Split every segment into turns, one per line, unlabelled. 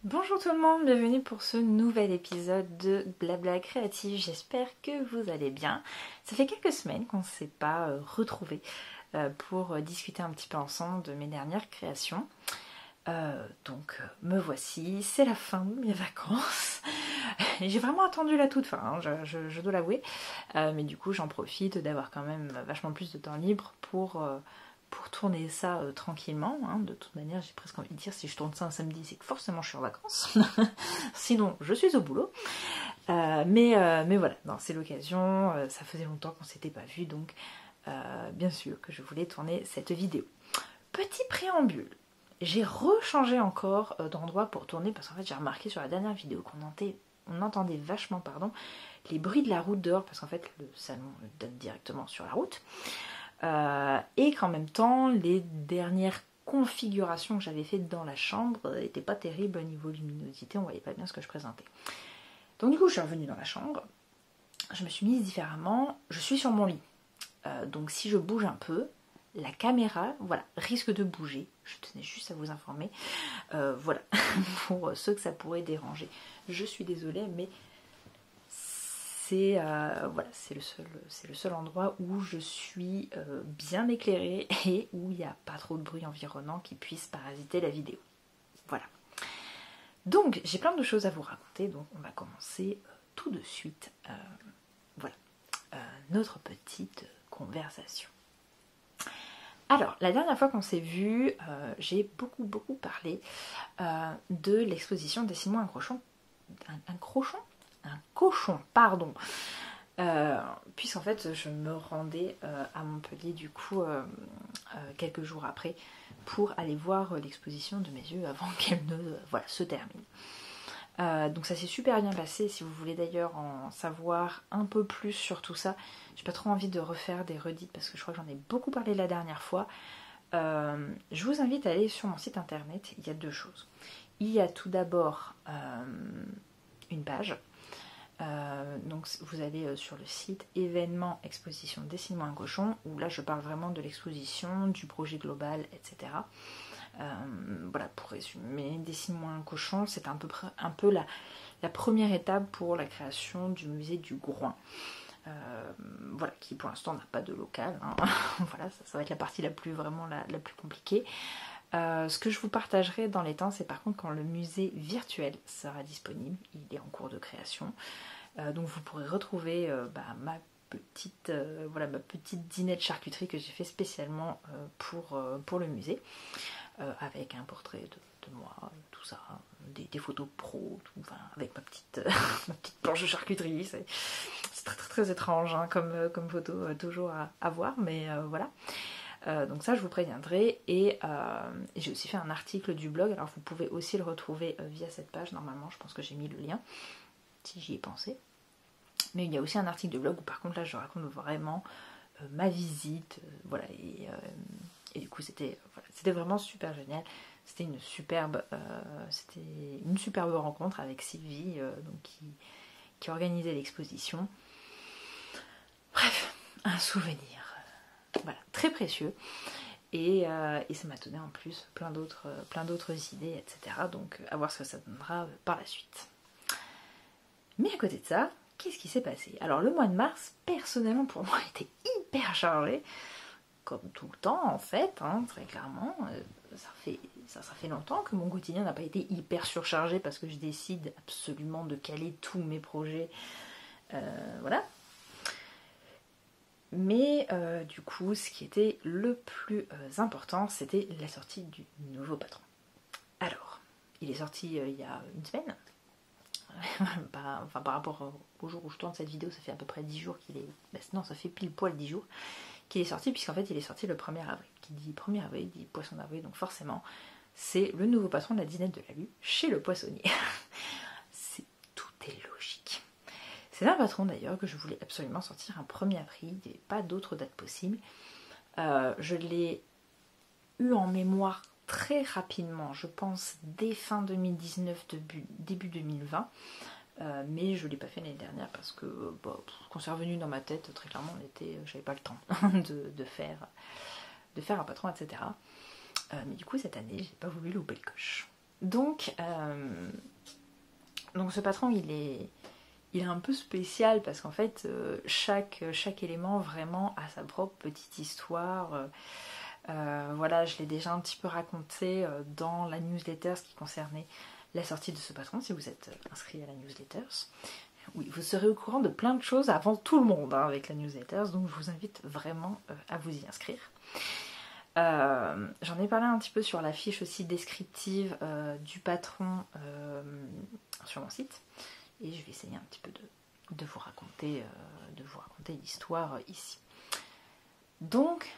Bonjour tout le monde, bienvenue pour ce nouvel épisode de Blabla Créatif. J'espère que vous allez bien. Ça fait quelques semaines qu'on ne s'est pas retrouvés pour discuter un petit peu ensemble de mes dernières créations. Me voici, c'est la fin de mes vacances. J'ai vraiment attendu la toute fin, hein, je dois l'avouer. Mais du coup j'en profite d'avoir quand même vachement plus de temps libre pour tourner ça tranquillement. Hein. De toute manière, j'ai presque envie de dire, si je tourne ça un samedi, c'est que forcément je suis en vacances. Sinon, je suis au boulot. Mais voilà, c'est l'occasion. Ça faisait longtemps qu'on s'était pas vu, donc bien sûr que je voulais tourner cette vidéo. Petit préambule. J'ai rechangé encore d'endroit pour tourner parce qu'en fait j'ai remarqué sur la dernière vidéo qu'on entendait vachement les bruits de la route dehors parce qu'en fait le salon donne directement sur la route. Et qu'en même temps, les dernières configurations que j'avais faites dans la chambre n'étaient pas terribles au niveau luminosité, on voyait pas bien ce que je présentais. Donc du coup, je suis revenue dans la chambre, je me suis mise différemment, je suis sur mon lit. Donc si je bouge un peu, la caméra, voilà, risque de bouger. Je tenais juste à vous informer. Voilà, pour ceux que ça pourrait déranger. Je suis désolée, mais voilà, c'est le seul endroit où je suis bien éclairée et où il n'y a pas trop de bruit environnant qui puisse parasiter la vidéo. Voilà. Donc, j'ai plein de choses à vous raconter, donc on va commencer tout de suite. Voilà, notre petite conversation. Alors, la dernière fois qu'on s'est vu, j'ai beaucoup parlé de l'exposition Dessine-moi un cochon. Un cochon, pardon. Puisqu'en fait je me rendais à Montpellier du coup quelques jours après pour aller voir l'exposition de mes yeux avant qu'elle ne se termine. Donc ça s'est super bien passé. Si vous voulez d'ailleurs en savoir un peu plus sur tout ça, j'ai pas trop envie de refaire des redites parce que je crois que j'en ai beaucoup parlé la dernière fois. Je vous invite à aller sur mon site internet. Il y a deux choses. Il y a tout d'abord une page. Donc vous allez sur le site événements exposition Dessine-moi un cochon où là je parle vraiment de l'exposition, du projet global, etc. Voilà, pour résumer, Dessine-moi un cochon, c'est un peu la première étape pour la création du musée du Groin. Voilà, qui pour l'instant n'a pas de local, hein. Voilà, ça va être la partie la plus compliquée. Ce que je vous partagerai dans les temps, c'est par contre quand le musée virtuel sera disponible. Il est en cours de création. Donc vous pourrez retrouver ma petite dîner de charcuterie que j'ai fait spécialement pour le musée. Avec un portrait de moi, tout ça, des photos pro, avec ma petite planche de charcuterie. C'est très étrange hein, comme photo toujours à voir, mais voilà. Donc ça je vous préviendrai et j'ai aussi fait un article du blog, alors vous pouvez aussi le retrouver via cette page, normalement je pense que j'ai mis le lien si j'y ai pensé, mais il y a aussi un article de blog où par contre là je raconte vraiment ma visite, voilà, et du coup c'était vraiment super génial. C'était une superbe rencontre avec Sylvie qui organisait l'exposition. Bref, un souvenir voilà, très précieux. Et ça m'a donné en plus plein d'autres idées, etc. Donc à voir ce que ça donnera par la suite. Mais à côté de ça, qu'est-ce qui s'est passé? Alors le mois de mars, personnellement pour moi, était hyper chargé. Comme tout le temps en fait, hein, très clairement. Ça fait longtemps que mon quotidien n'a pas été hyper surchargé parce que je décide absolument de caler tous mes projets. Voilà. Mais du coup, ce qui était le plus important, c'était la sortie du nouveau patron. Alors, il est sorti il y a une semaine. Par rapport au jour où je tourne cette vidéo, ça fait à peu près 10 jours qu'il est... non, ça fait pile poil 10 jours qu'il est sorti, puisqu'en fait il est sorti le 1er avril. Qui dit 1er avril, dit poisson d'avril, donc forcément, c'est le nouveau patron de la dinette de la Lue chez le poissonnier. Tout est logique. C'est un patron d'ailleurs que je voulais absolument sortir un 1er avril, il n'y avait pas d'autre date possible. Je l'ai eu en mémoire très rapidement, je pense dès fin 2019, début 2020. Mais je ne l'ai pas fait l'année dernière parce que quand c'est revenu dans ma tête, très clairement, j'avais pas le temps de faire un patron, etc. Mais du coup, cette année, j'ai pas voulu louper le coche. Donc ce patron, il est un peu spécial parce qu'en fait, chaque élément vraiment a sa propre petite histoire. Voilà, je l'ai déjà un petit peu raconté dans la newsletter, ce qui concernait la sortie de ce patron, si vous êtes inscrit à la newsletter. Oui, vous serez au courant de plein de choses avant tout le monde avec la newsletter, donc je vous invite vraiment à vous y inscrire. J'en ai parlé un petit peu sur la fiche aussi descriptive du patron sur mon site, et je vais essayer un petit peu de vous raconter l'histoire ici. Donc,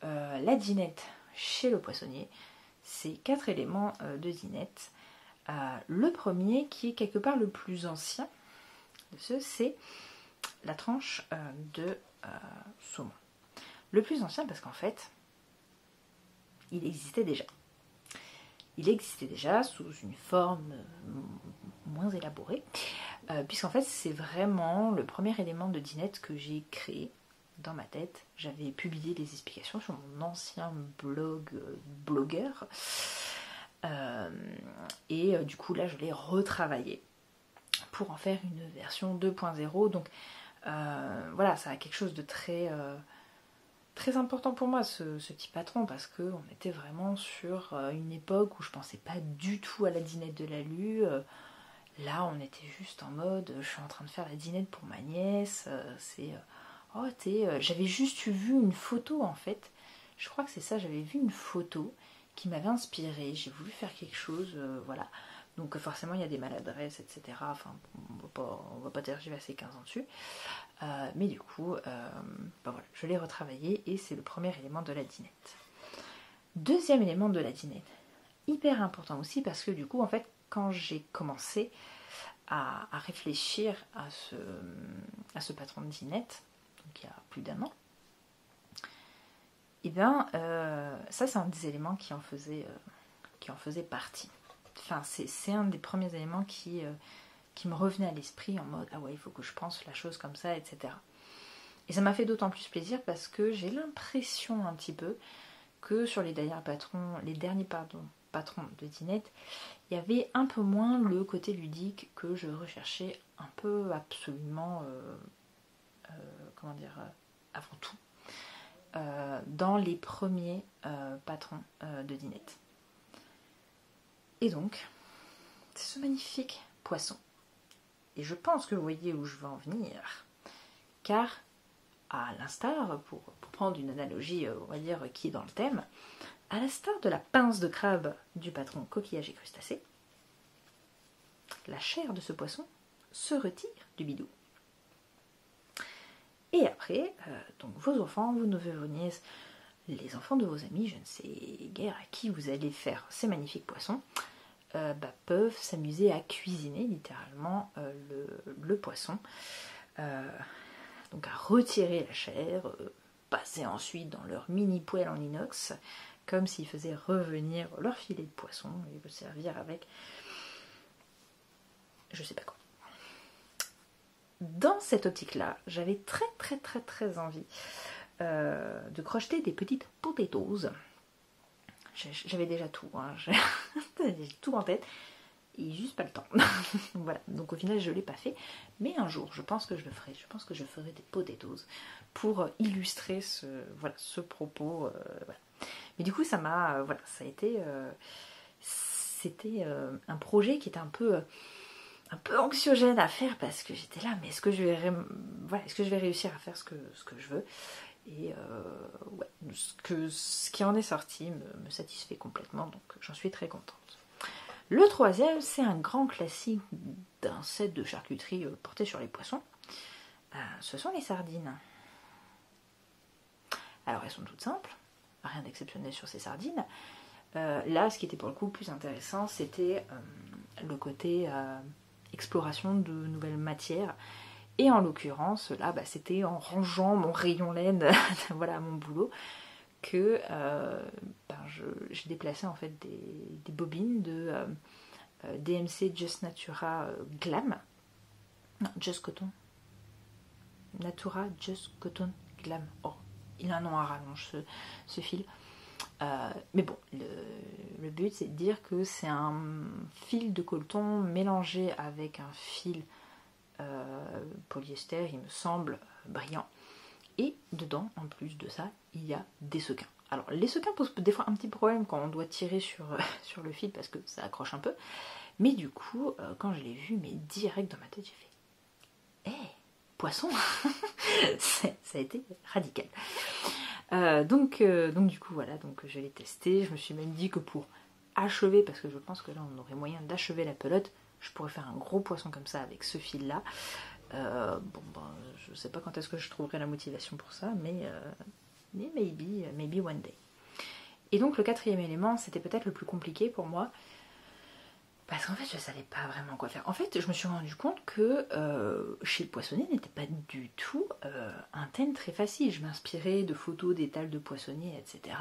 la dinette chez le poissonnier, c'est 4 éléments de dinette. Le premier, qui est quelque part le plus ancien de ceux, c'est la tranche de saumon. Le plus ancien parce qu'en fait, il existait déjà. Il existait déjà sous une forme moins élaborée, puisqu'en fait, c'est vraiment le premier élément de dinette que j'ai créé dans ma tête. J'avais publié des explications sur mon ancien blogueur. Du coup, là, je l'ai retravaillé pour en faire une version 2.0. Donc, voilà, ça a quelque chose de très important pour moi, ce petit patron, parce qu'on était vraiment sur une époque où je pensais pas du tout à la dinette de l'alu. Là, on était juste en mode, je suis en train de faire la dinette pour ma nièce. J'avais juste vu une photo, en fait. Je crois que c'est ça, j'avais vu une photo qui m'avait inspirée. J'ai voulu faire quelque chose, voilà. Donc forcément, il y a des maladresses, etc. Enfin, on va pas tergiverser 15 ans dessus. Mais du coup, voilà, je l'ai retravaillé et c'est le premier élément de la dinette. Deuxième élément de la dinette, hyper important aussi parce que du coup, en fait, quand j'ai commencé à réfléchir à ce patron de dinette, donc il y a plus d'1 an, et bien, ça c'est un des éléments qui en faisait partie. Enfin, c'est un des premiers éléments qui me revenait à l'esprit en mode ah ouais, il faut que je pense la chose comme ça, etc. Et ça m'a fait d'autant plus plaisir parce que j'ai l'impression un petit peu que sur les derniers patrons de dinette, il y avait un peu moins le côté ludique que je recherchais un peu absolument, avant tout, dans les premiers patrons de dinette. Et donc, c'est ce magnifique poisson. Et je pense que vous voyez où je veux en venir, car à l'instar, pour prendre une analogie, on va dire, qui est dans le thème, à l'instar de la pince de crabe du patron coquillage et crustacés, la chair de ce poisson se retire du bidou. Et après, donc vos enfants, vos neveux, vos nièces, les enfants de vos amis, je ne sais guère à qui vous allez faire ces magnifiques poissons, peuvent s'amuser à cuisiner littéralement le poisson, donc à retirer la chair, passer ensuite dans leur mini poêle en inox, comme s'ils faisaient revenir leur filet de poisson et le servir avec je sais pas quoi. Dans cette optique-là, j'avais très envie de crocheter des petites potatoes. J'avais déjà tout, hein. J'avais tout en tête et juste pas le temps. Voilà, donc au final je ne l'ai pas fait, mais un jour je pense que je le ferai. Je pense que je ferai des potatoes pour illustrer ce propos. Voilà. Mais du coup ça m'a, ça a été, c'était un projet qui était un peu anxiogène à faire parce que j'étais là, mais est-ce que je vais réussir à faire ce que je veux? Et ce qui en est sorti me satisfait complètement, donc j'en suis très contente. Le troisième, c'est un grand classique d'un set de charcuterie porté sur les poissons. Ce sont les sardines. Alors elles sont toutes simples, rien d'exceptionnel sur ces sardines. Là, ce qui était pour le coup plus intéressant, c'était le côté exploration de nouvelles matières. Et en l'occurrence, là, c'était en rangeant mon rayon laine voilà, mon boulot, que j'ai déplacé en fait des bobines de DMC Just Natura Glam. Non, Just Cotton. Natura Just Cotton Glam. Oh, il a un nom à rallonge ce fil. Mais bon, le but c'est de dire que c'est un fil de coton mélangé avec un fil polyester, il me semble, brillant. Et dedans, en plus de ça, il y a des sequins. Alors les sequins posent des fois un petit problème quand on doit tirer sur le fil parce que ça accroche un peu. Mais du coup, quand je l'ai vu, mais direct dans ma tête, j'ai fait « Hé, poisson !» Ça a été radical. Donc du coup, voilà, donc je l'ai testé. Je me suis même dit que pour achever, parce que je pense que là on aurait moyen d'achever la pelote, je pourrais faire un gros poisson comme ça avec ce fil-là. Je sais pas quand est-ce que je trouverai la motivation pour ça, mais maybe one day. Et donc le quatrième élément, c'était peut-être le plus compliqué pour moi, parce qu'en fait je savais pas vraiment quoi faire. En fait je me suis rendu compte que chez le poissonnier n'était pas du tout un thème très facile. Je m'inspirais de photos d'étals de poissonniers, etc.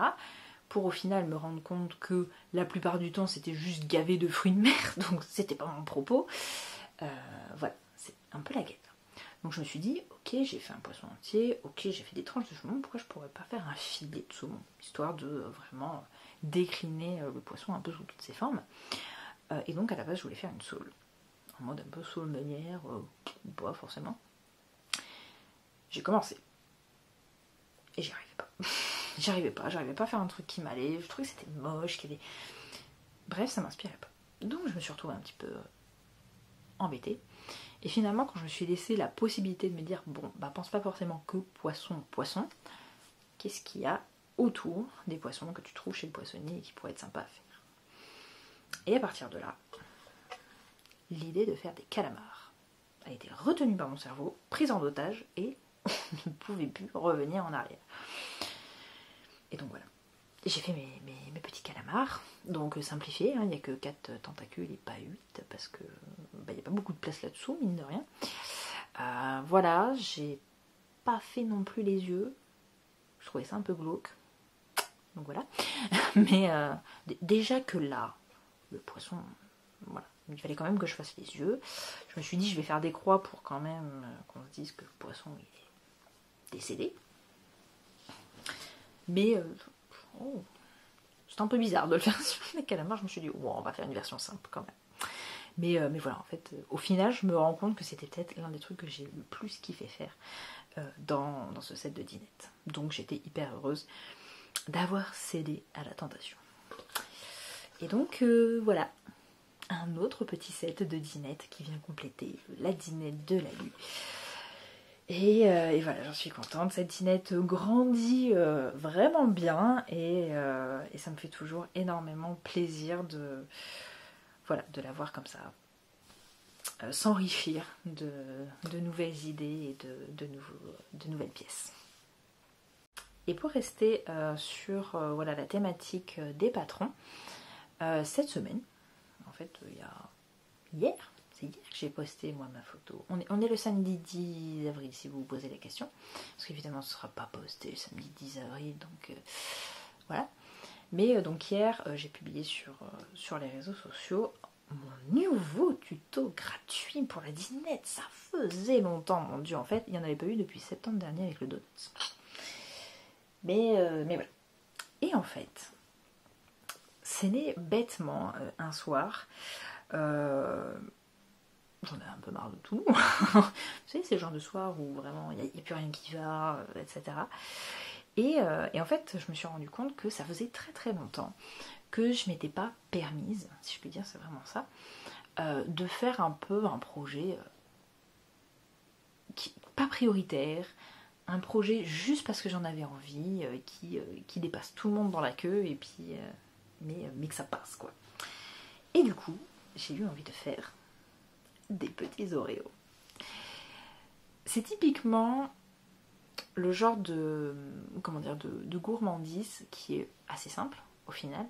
Pour au final me rendre compte que la plupart du temps c'était juste gavé de fruits de mer, donc c'était pas mon propos. Voilà, c'est un peu la guette. Donc je me suis dit, ok, j'ai fait un poisson entier, ok, j'ai fait des tranches de saumon, pourquoi je pourrais pas faire un filet de saumon, histoire de vraiment décliner le poisson un peu sous toutes ses formes. Et donc à la base je voulais faire une sole, en mode un peu sole meunière, ou pas forcément. J'ai commencé, et j'y arrivais pas. J'arrivais pas à faire un truc qui m'allait, je trouvais que c'était moche, qu'il y avait... Bref, ça m'inspirait pas. Donc je me suis retrouvée un petit peu embêtée. Et finalement, quand je me suis laissé la possibilité de me dire, bon, bah pense pas forcément que poisson, qu'est-ce qu'il y a autour des poissons que tu trouves chez le poissonnier et qui pourrait être sympa à faire. Et à partir de là, l'idée de faire des calamars a été retenue par mon cerveau, prise en otage, et on ne pouvait plus revenir en arrière. Et donc voilà. J'ai fait mes petits calamars, donc simplifié, hein, il n'y a que 4 tentacules et pas 8, parce que il n'y a pas beaucoup de place là-dessous, mine de rien. Voilà, j'ai pas fait non plus les yeux, je trouvais ça un peu glauque, donc voilà. Mais déjà que là, le poisson, voilà, il fallait quand même que je fasse les yeux. Je me suis dit, je vais faire des croix pour quand même qu'on se dise que le poisson il est décédé. Mais... c'est un peu bizarre de le faire sur les calamars. Je me suis dit, on va faire une version simple quand même. Mais voilà, en fait, au final, je me rends compte que c'était peut-être l'un des trucs que j'ai le plus kiffé faire dans ce set de dinettes. Donc j'étais hyper heureuse d'avoir cédé à la tentation. Et donc voilà, un autre petit set de dinettes qui vient compléter la dinette de la lue. Et voilà, j'en suis contente. Cette dinette grandit vraiment bien et ça me fait toujours énormément plaisir de la voir comme ça, s'enrichir de nouvelles idées et de nouvelles pièces. Et pour rester sur la thématique des patrons, cette semaine, en fait, hier, c'est hier que j'ai posté moi ma photo. On est le samedi 10 avril si vous vous posez la question. Parce qu'évidemment ce ne sera pas posté le samedi 10 avril. Donc voilà. Mais donc hier j'ai publié sur les réseaux sociaux mon nouveau tuto gratuit pour la dinette. Ça faisait longtemps, mon dieu. En fait il n'y en avait pas eu depuis septembre dernier avec le Donuts. Mais voilà. Et en fait c'est né bêtement un soir. J'en ai un peu marre de tout. Vous savez, c'est le genre de soir où vraiment il n'y a plus rien qui va, etc. Et en fait, je me suis rendu compte que ça faisait très très longtemps que je m'étais pas permise, si je puis dire, c'est vraiment ça, de faire un peu un projet pas prioritaire, un projet juste parce que j'en avais envie, qui dépasse tout le monde dans la queue, et puis mais que ça passe, quoi. Et du coup, j'ai eu envie de faire des petits Oreos. C'est typiquement le genre de gourmandise qui est assez simple au final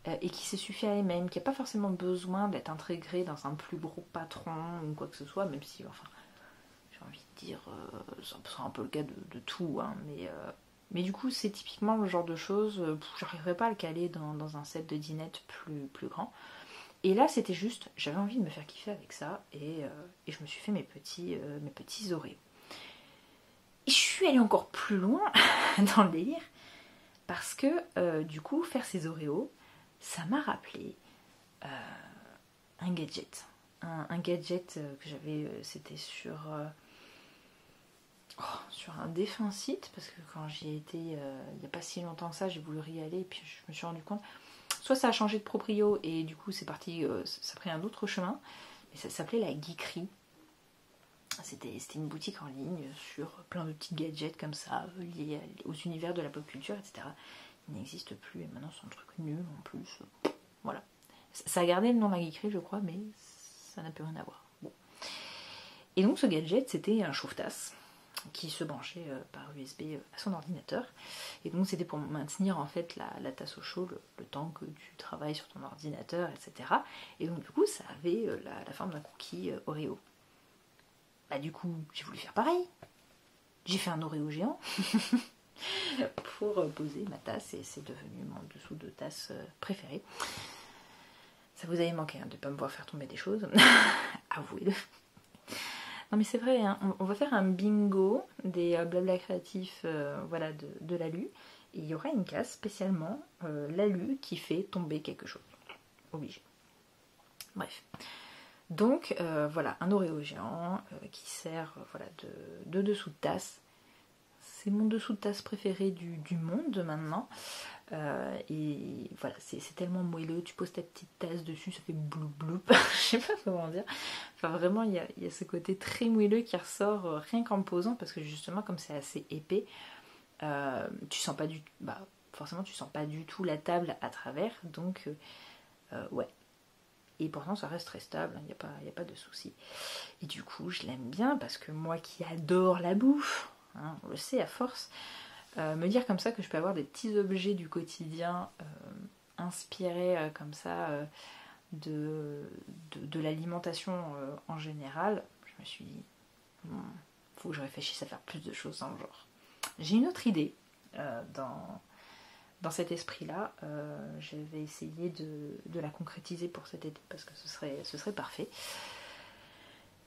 et qui se suffit à elle-même, qui n'a pas forcément besoin d'être intégrée dans un plus gros patron ou quoi que ce soit, même si, enfin, j'ai envie de dire, c'est un peu le cas de tout, hein, mais du coup c'est typiquement le genre de choses, j'arriverai pas à le caler dans un set de dinettes plus grand. Et là c'était juste, j'avais envie de me faire kiffer avec ça et je me suis fait mes petits Oreos. Et je suis allée encore plus loin dans le délire. parce que du coup, faire ces Oreos, ça m'a rappelé un gadget. Un gadget que j'avais, c'était sur un défunt site, parce que quand j'y ai été il n'y a pas si longtemps que ça, j'ai voulu y aller et puis je me suis rendu compte, soit ça a changé de proprio et du coup c'est parti, ça a pris un autre chemin, mais ça s'appelait la Geekery. C'était une boutique en ligne sur plein de petits gadgets comme ça, liés aux univers de la pop culture, etc. Il n'existe plus et maintenant c'est un truc nul en plus. Voilà. Ça a gardé le nom de la Geekery, je crois, mais ça n'a plus rien à voir. Bon. Et donc ce gadget, c'était un chauffe-tasse qui se branchait par USB à son ordinateur. Et donc c'était pour maintenir en fait la tasse au chaud le temps que tu travailles sur ton ordinateur, etc. Et donc du coup ça avait la forme d'un cookie Oreo. Bah du coup j'ai voulu faire pareil. J'ai fait un Oreo géant pour poser ma tasse et c'est devenu mon dessous de tasse préféré. Ça vous avait manqué hein, de ne pas me voir faire tomber des choses. Avouez-le. Non mais c'est vrai, hein, on va faire un bingo des blabla créatifs voilà, de l'alu. Et il y aura une case spécialement l'alu qui fait tomber quelque chose. Obligé. Bref. Donc voilà, un Oreo géant qui sert voilà, de dessous de tasse. C'est mon dessous de tasse préféré du monde maintenant. Et voilà, c'est tellement moelleux, tu poses ta petite tasse dessus, ça fait bloup bloup, je sais pas comment dire. Enfin vraiment, il y a ce côté très moelleux qui ressort rien qu'en me posant, parce que justement, comme c'est assez épais, tu sens pas du tout, bah forcément tu sens pas du tout la table à travers, donc ouais. Et pourtant ça reste très stable, il n'y a pas de souci. Et du coup, je l'aime bien parce que moi qui adore la bouffe, hein, on le sait à force, me dire comme ça que je peux avoir des petits objets du quotidien inspirés comme ça de l'alimentation en général, je me suis dit, faut que je réfléchisse à faire plus de choses dans le genre. J'ai une autre idée dans cet esprit-là. Je vais essayer de la concrétiser pour cet été parce que ce serait parfait.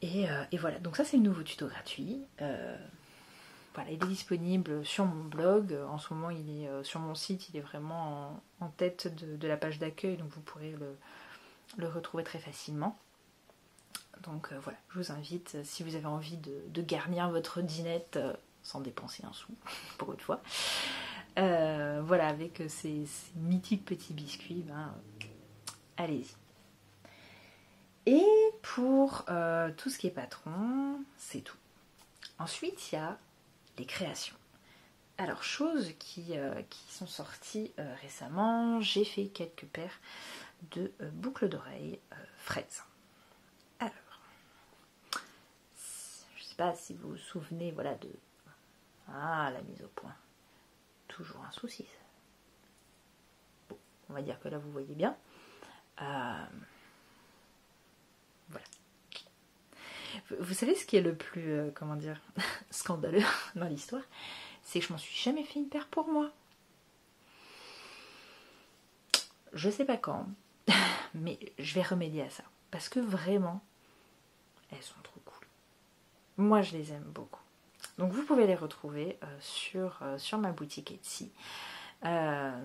Et voilà, donc ça c'est le nouveau tuto gratuit. Voilà, il est disponible sur mon blog. En ce moment, il est sur mon site. Il est vraiment en tête de la page d'accueil, donc vous pourrez le retrouver très facilement. Donc voilà, je vous invite, si vous avez envie de garnir votre dînette sans dépenser un sou, pour une fois, voilà, avec ces mythiques petits biscuits, ben, allez-y. Et pour tout ce qui est patron, c'est tout. Ensuite, il y a les créations. Alors, choses qui sont sorties récemment, j'ai fait quelques paires de boucles d'oreilles fraises. Alors, je ne sais pas si vous vous souvenez, voilà, de... Ah, la mise au point. Toujours un souci. Bon, on va dire que là, vous voyez bien. Voilà. Vous savez ce qui est le plus, comment dire, scandaleux dans l'histoire, c'est que je m'en suis jamais fait une paire pour moi. Je sais pas quand, mais je vais remédier à ça. Parce que vraiment, elles sont trop cool. Moi, je les aime beaucoup. Donc vous pouvez les retrouver sur ma boutique Etsy. Voilà.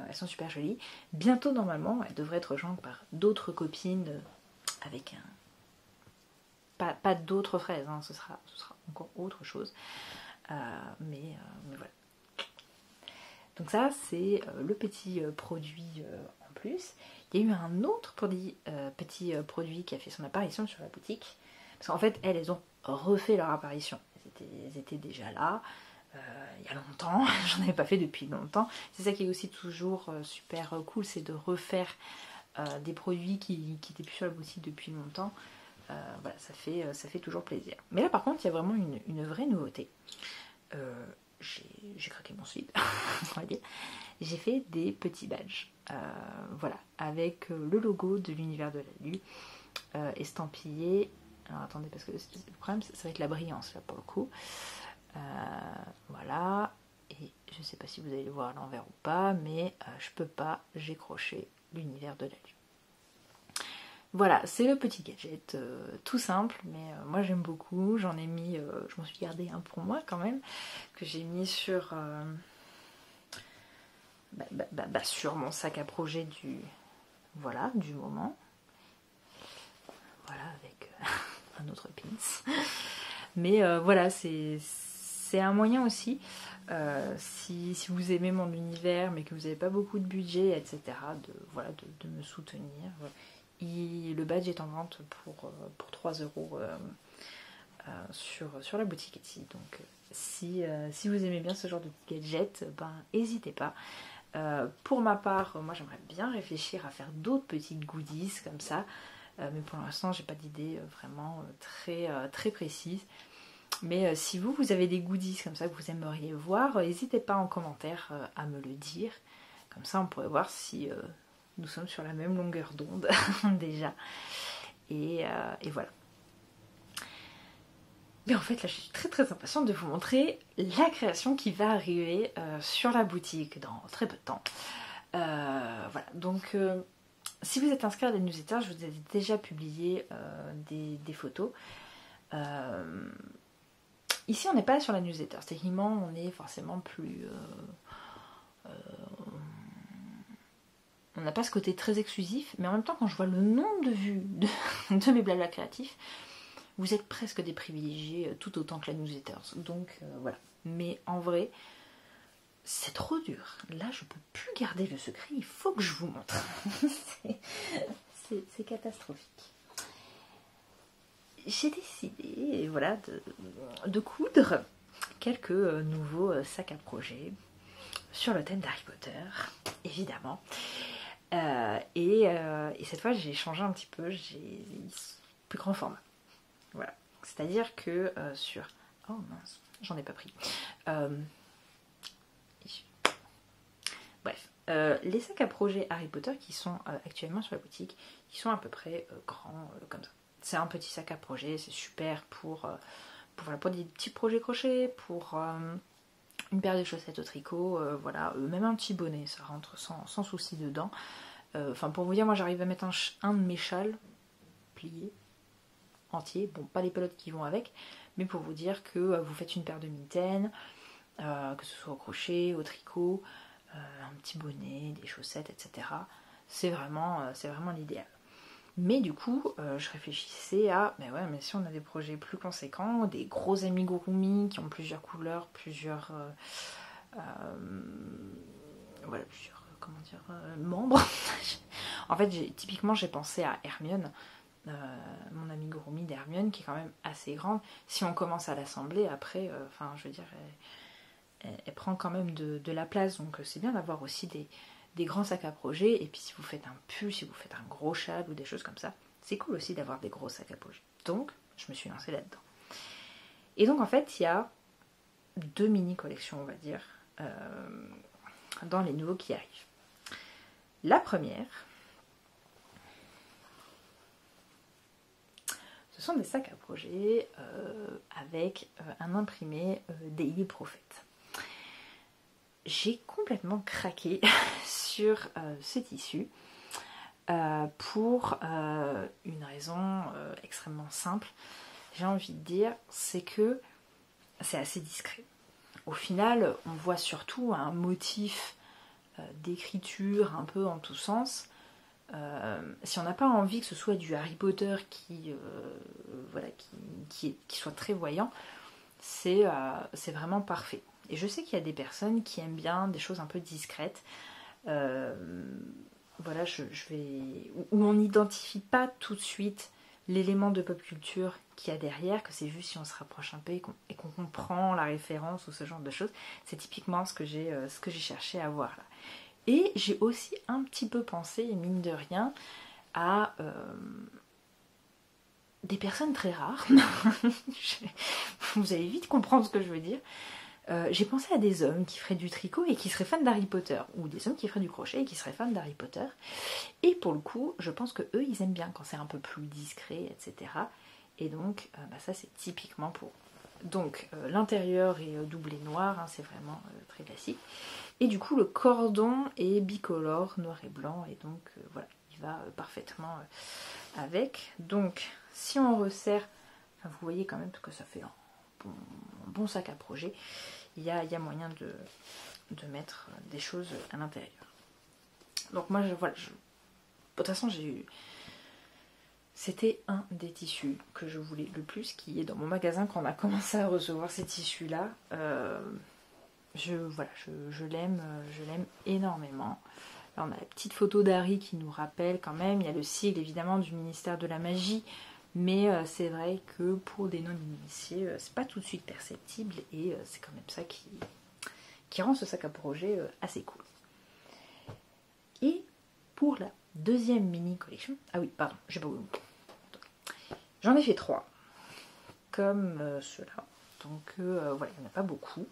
Elles sont super jolies. Bientôt, normalement, elles devraient être rejointes par d'autres copines avec un... Pas d'autres fraises, hein, ce sera encore autre chose. Mais voilà. Donc ça, c'est le petit produit en plus. Il y a eu un autre petit produit qui a fait son apparition sur la boutique. Parce qu'en fait, elles ont refait leur apparition. Elles étaient déjà là. Il y a longtemps, j'en avais pas fait depuis longtemps. C'est ça qui est aussi toujours super cool, c'est de refaire des produits qui étaient plus sur la boutique depuis longtemps. Voilà, ça fait toujours plaisir. Mais là par contre, il y a vraiment une vraie nouveauté. J'ai craqué mon slip, on va dire. J'ai fait des petits badges, voilà, avec le logo de l'univers de l'alu, estampillé. Alors attendez, parce que le problème, ça va être la brillance là pour le coup. Voilà, et je sais pas si vous allez le voir à l'envers ou pas, mais je peux pas, j'ai croché l'univers de l'alu. Voilà, c'est le petit gadget tout simple, mais moi j'aime beaucoup. J'en ai mis, je m'en suis gardé un pour moi quand même, que j'ai mis sur, sur mon sac à projet du moment. Voilà, avec un autre pins. Mais voilà, c'est un moyen aussi, si vous aimez mon univers, mais que vous n'avez pas beaucoup de budget, etc., de me soutenir. Le badge est en vente pour 3 € sur la boutique Etsy. Donc si vous aimez bien ce genre de gadget, ben n'hésitez pas. Pour ma part, moi j'aimerais bien réfléchir à faire d'autres petites goodies comme ça, mais pour l'instant j'ai pas d'idée vraiment très précise. Mais si vous avez des goodies comme ça que vous aimeriez voir, n'hésitez pas en commentaire à me le dire. Comme ça on pourrait voir si nous sommes sur la même longueur d'onde déjà. Et voilà. Mais en fait là je suis très impatiente de vous montrer la création qui va arriver sur la boutique dans très peu de temps. Voilà, donc si vous êtes inscrit à la newsletter, je vous ai déjà publié des photos. Ici on n'est pas sur la newsletter, techniquement on est forcément plus... on n'a pas ce côté très exclusif, mais en même temps quand je vois le nombre de vues de mes blabla créatifs, vous êtes presque des privilégiés tout autant que la newsletter. Donc voilà. Mais en vrai, c'est trop dur. Là, je peux plus garder le secret. Il faut que je vous montre. c'est catastrophique. J'ai décidé, voilà, de coudre quelques nouveaux sacs à projet sur le thème d'Harry Potter, évidemment. Et cette fois, j'ai changé un petit peu. J'ai plus grand format. Voilà, c'est-à-dire que sur... Oh mince, j'en ai pas pris. Bref, les sacs à projet Harry Potter qui sont actuellement sur la boutique, qui sont à peu près grands comme ça. C'est un petit sac à projet, c'est super pour des petits projets crochets, pour une paire de chaussettes au tricot, voilà, même un petit bonnet, ça rentre sans souci dedans. Enfin, pour vous dire, moi j'arrive à mettre un de mes châles pliés entier, bon pas les pelotes qui vont avec, mais pour vous dire que vous faites une paire de mitaines, que ce soit au crochet, au tricot, un petit bonnet, des chaussettes, etc. C'est vraiment l'idéal. Mais du coup, je réfléchissais à, mais si on a des projets plus conséquents, des gros amigurumi qui ont plusieurs couleurs, plusieurs membres. En fait, typiquement j'ai pensé à Hermione. Mon amigurumi d'Hermione qui est quand même assez grande. Si on commence à l'assembler après, je veux dire, elle prend quand même de la place, donc c'est bien d'avoir aussi des grands sacs à projet. Et puis si vous faites un pull, si vous faites un gros châle ou des choses comme ça, c'est cool aussi d'avoir des gros sacs à projet. Donc je me suis lancée là-dedans. Et donc en fait il y a 2 mini collections, on va dire, dans les nouveaux qui arrivent. La première, ce sont des sacs à projet avec un imprimé Daily Prophet. J'ai complètement craqué sur ce tissu pour une raison extrêmement simple. J'ai envie de dire, c'est que c'est assez discret. Au final, on voit surtout un motif d'écriture un peu en tous sens. Si on n'a pas envie que ce soit du Harry Potter qui soit très voyant, c'est vraiment parfait. Et je sais qu'il y a des personnes qui aiment bien des choses un peu discrètes, où on n'identifie pas tout de suite l'élément de pop culture qu'il y a derrière, que c'est juste si on se rapproche un peu et qu'on comprend la référence ou ce genre de choses. C'est typiquement ce que j'ai cherché à voir là. Et j'ai aussi un petit peu pensé, mine de rien, à des personnes très rares. Vous allez vite comprendre ce que je veux dire. J'ai pensé à des hommes qui feraient du tricot et qui seraient fans d'Harry Potter, ou des hommes qui feraient du crochet et qui seraient fans d'Harry Potter. Et pour le coup, je pense que eux, ils aiment bien quand c'est un peu plus discret, etc. Et donc, ça c'est typiquement pour... Donc, l'intérieur est doublé noir, hein, c'est vraiment très classique. Et du coup, le cordon est bicolore, noir et blanc, et donc voilà, il va parfaitement avec. Donc si on resserre, vous voyez quand même que ça fait un bon sac à projet. Il y a moyen de mettre des choses à l'intérieur. Donc moi, voilà, de toute façon, c'était un des tissus que je voulais le plus, qui est dans mon magasin quand on a commencé à recevoir ces tissus-là. Je l'aime énormément. Là, on a la petite photo d'Harry qui nous rappelle quand même. Il y a le sigle évidemment du ministère de la magie. Mais c'est vrai que pour des non-initiés, c'est pas tout de suite perceptible. Et c'est quand même ça qui rend ce sac à projet assez cool. Et pour la deuxième mini collection, ah oui, pardon, j'ai pas oublié. J'en ai fait 3, comme ceux-là. Donc voilà, il n'y en a pas beaucoup,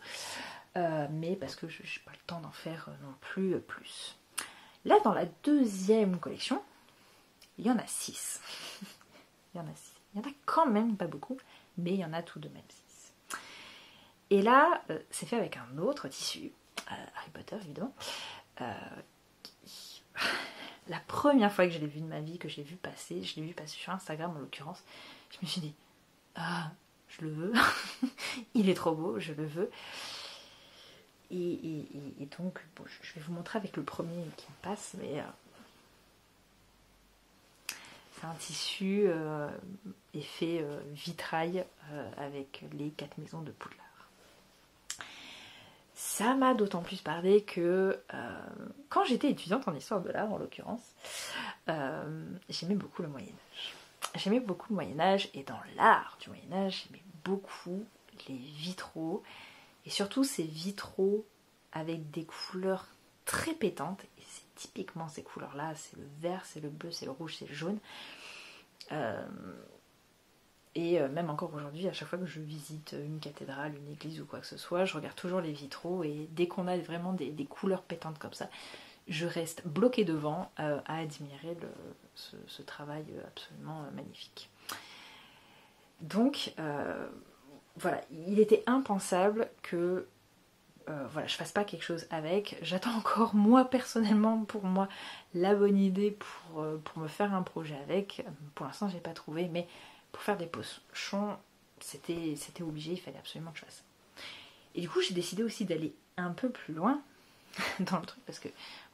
mais parce que je n'ai pas le temps d'en faire non plus plus. Là, dans la deuxième collection, il y en a 6. Il y en a quand même pas beaucoup, mais il y en a tout de même 6. Et là, c'est fait avec un autre tissu, Harry Potter évidemment. La première fois que je l'ai vu de ma vie, que je l'ai vu passer sur Instagram en l'occurrence, je me suis dit, ah, je le veux, il est trop beau, je le veux. Et donc, bon, je vais vous montrer avec le premier qui me passe, mais c'est un tissu effet vitrail avec les 4 maisons de Poudlard. Ça m'a d'autant plus parlé que quand j'étais étudiante en histoire de l'art en l'occurrence, j'aimais beaucoup le Moyen-Âge. J'aimais beaucoup le Moyen-Âge et dans l'art du Moyen-Âge, j'aimais beaucoup les vitraux et surtout ces vitraux avec des couleurs très pétantes. Et c'est typiquement ces couleurs-là, c'est le vert, c'est le bleu, c'est le rouge, c'est le jaune. Et même encore aujourd'hui, à chaque fois que je visite une cathédrale, une église ou quoi que ce soit, je regarde toujours les vitraux et dès qu'on a vraiment des couleurs pétantes comme ça, je reste bloquée devant à admirer ce travail absolument magnifique. Donc voilà, il était impensable que je fasse pas quelque chose avec. J'attends encore moi personnellement pour moi la bonne idée pour me faire un projet avec. Pour l'instant j'ai pas trouvé, mais pour faire des pochons, c'était obligé, il fallait absolument que je fasse. Et du coup, j'ai décidé aussi d'aller un peu plus loin dans le truc, parce que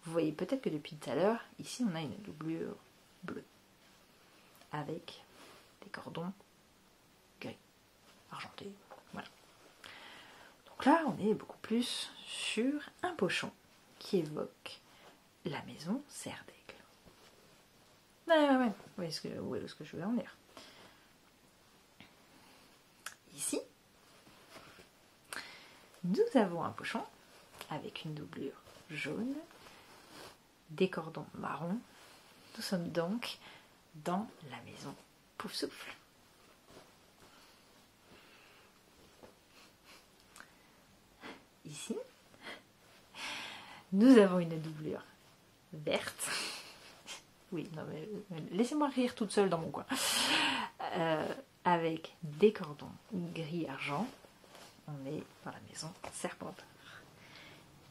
vous voyez peut-être que depuis tout à l'heure, ici on a une doublure bleue, avec des cordons gris, argentés, voilà. Donc là, on est beaucoup plus sur un pochon qui évoque la maison Serre d'Aigle. Ouais, où est-ce que je vais en venir ? Ici, nous avons un pochon avec une doublure jaune, des cordons marrons. Nous sommes donc dans la maison Poufsouffle. Ici, nous avons une doublure verte. Oui, non mais laissez-moi rire toute seule dans mon coin. Avec des cordons gris-argent. On est dans la maison Serpentard.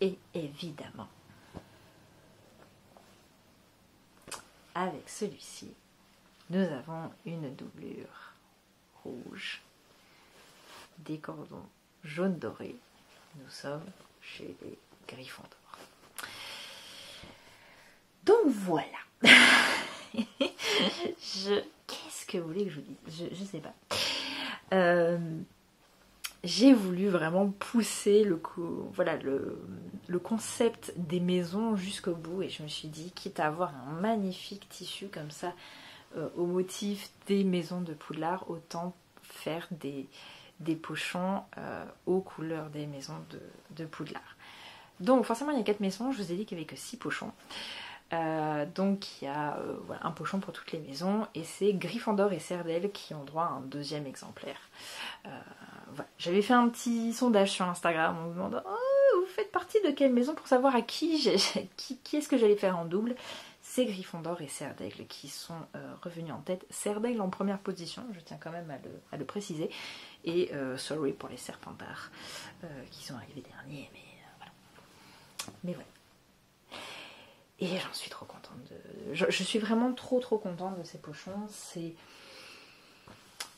Et évidemment, avec celui-ci, nous avons une doublure rouge, des cordons jaune doré. Nous sommes chez les Gryffondor. Donc voilà. Qu'est-ce que vous voulez que je vous dise ? Je sais pas. J'ai voulu vraiment pousser le concept des maisons jusqu'au bout et je me suis dit, quitte à avoir un magnifique tissu comme ça au motif des maisons de Poudlard, autant faire des pochons aux couleurs des maisons de Poudlard. Donc forcément il y a 4 maisons, je vous ai dit qu'il n'y avait que 6 pochons. Donc il y a un pochon pour toutes les maisons et c'est Gryffondor et Serre d'Aigle qui ont droit à un deuxième exemplaire. Voilà. J'avais fait un petit sondage sur Instagram en me demandant vous faites partie de quelle maison pour savoir à qui est-ce que j'allais faire en double. C'est Gryffondor et Serre d'Aigle qui sont revenus en tête. Serre d'Aigle en première position, je tiens quand même à le préciser. Et sorry pour les Serpentards qui sont arrivés derniers, mais voilà. Et j'en suis trop contente. Je suis vraiment trop contente de ces pochons. C'est...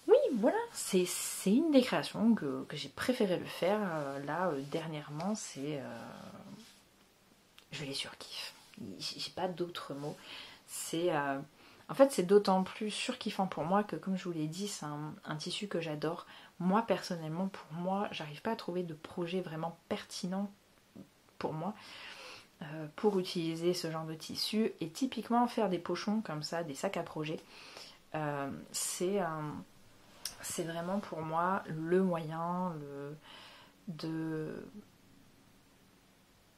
Oui, voilà, c'est une des créations que j'ai préféré le faire. Là, dernièrement, c'est... je les surkiffe. J'ai pas d'autres mots. C'est... En fait, c'est d'autant plus surkiffant pour moi que, comme je vous l'ai dit, c'est un tissu que j'adore. Moi, personnellement, pour moi, j'arrive pas à trouver de projet vraiment pertinent pour moi pour utiliser ce genre de tissu. Et typiquement, faire des pochons comme ça, des sacs à projet, c'est vraiment pour moi le moyen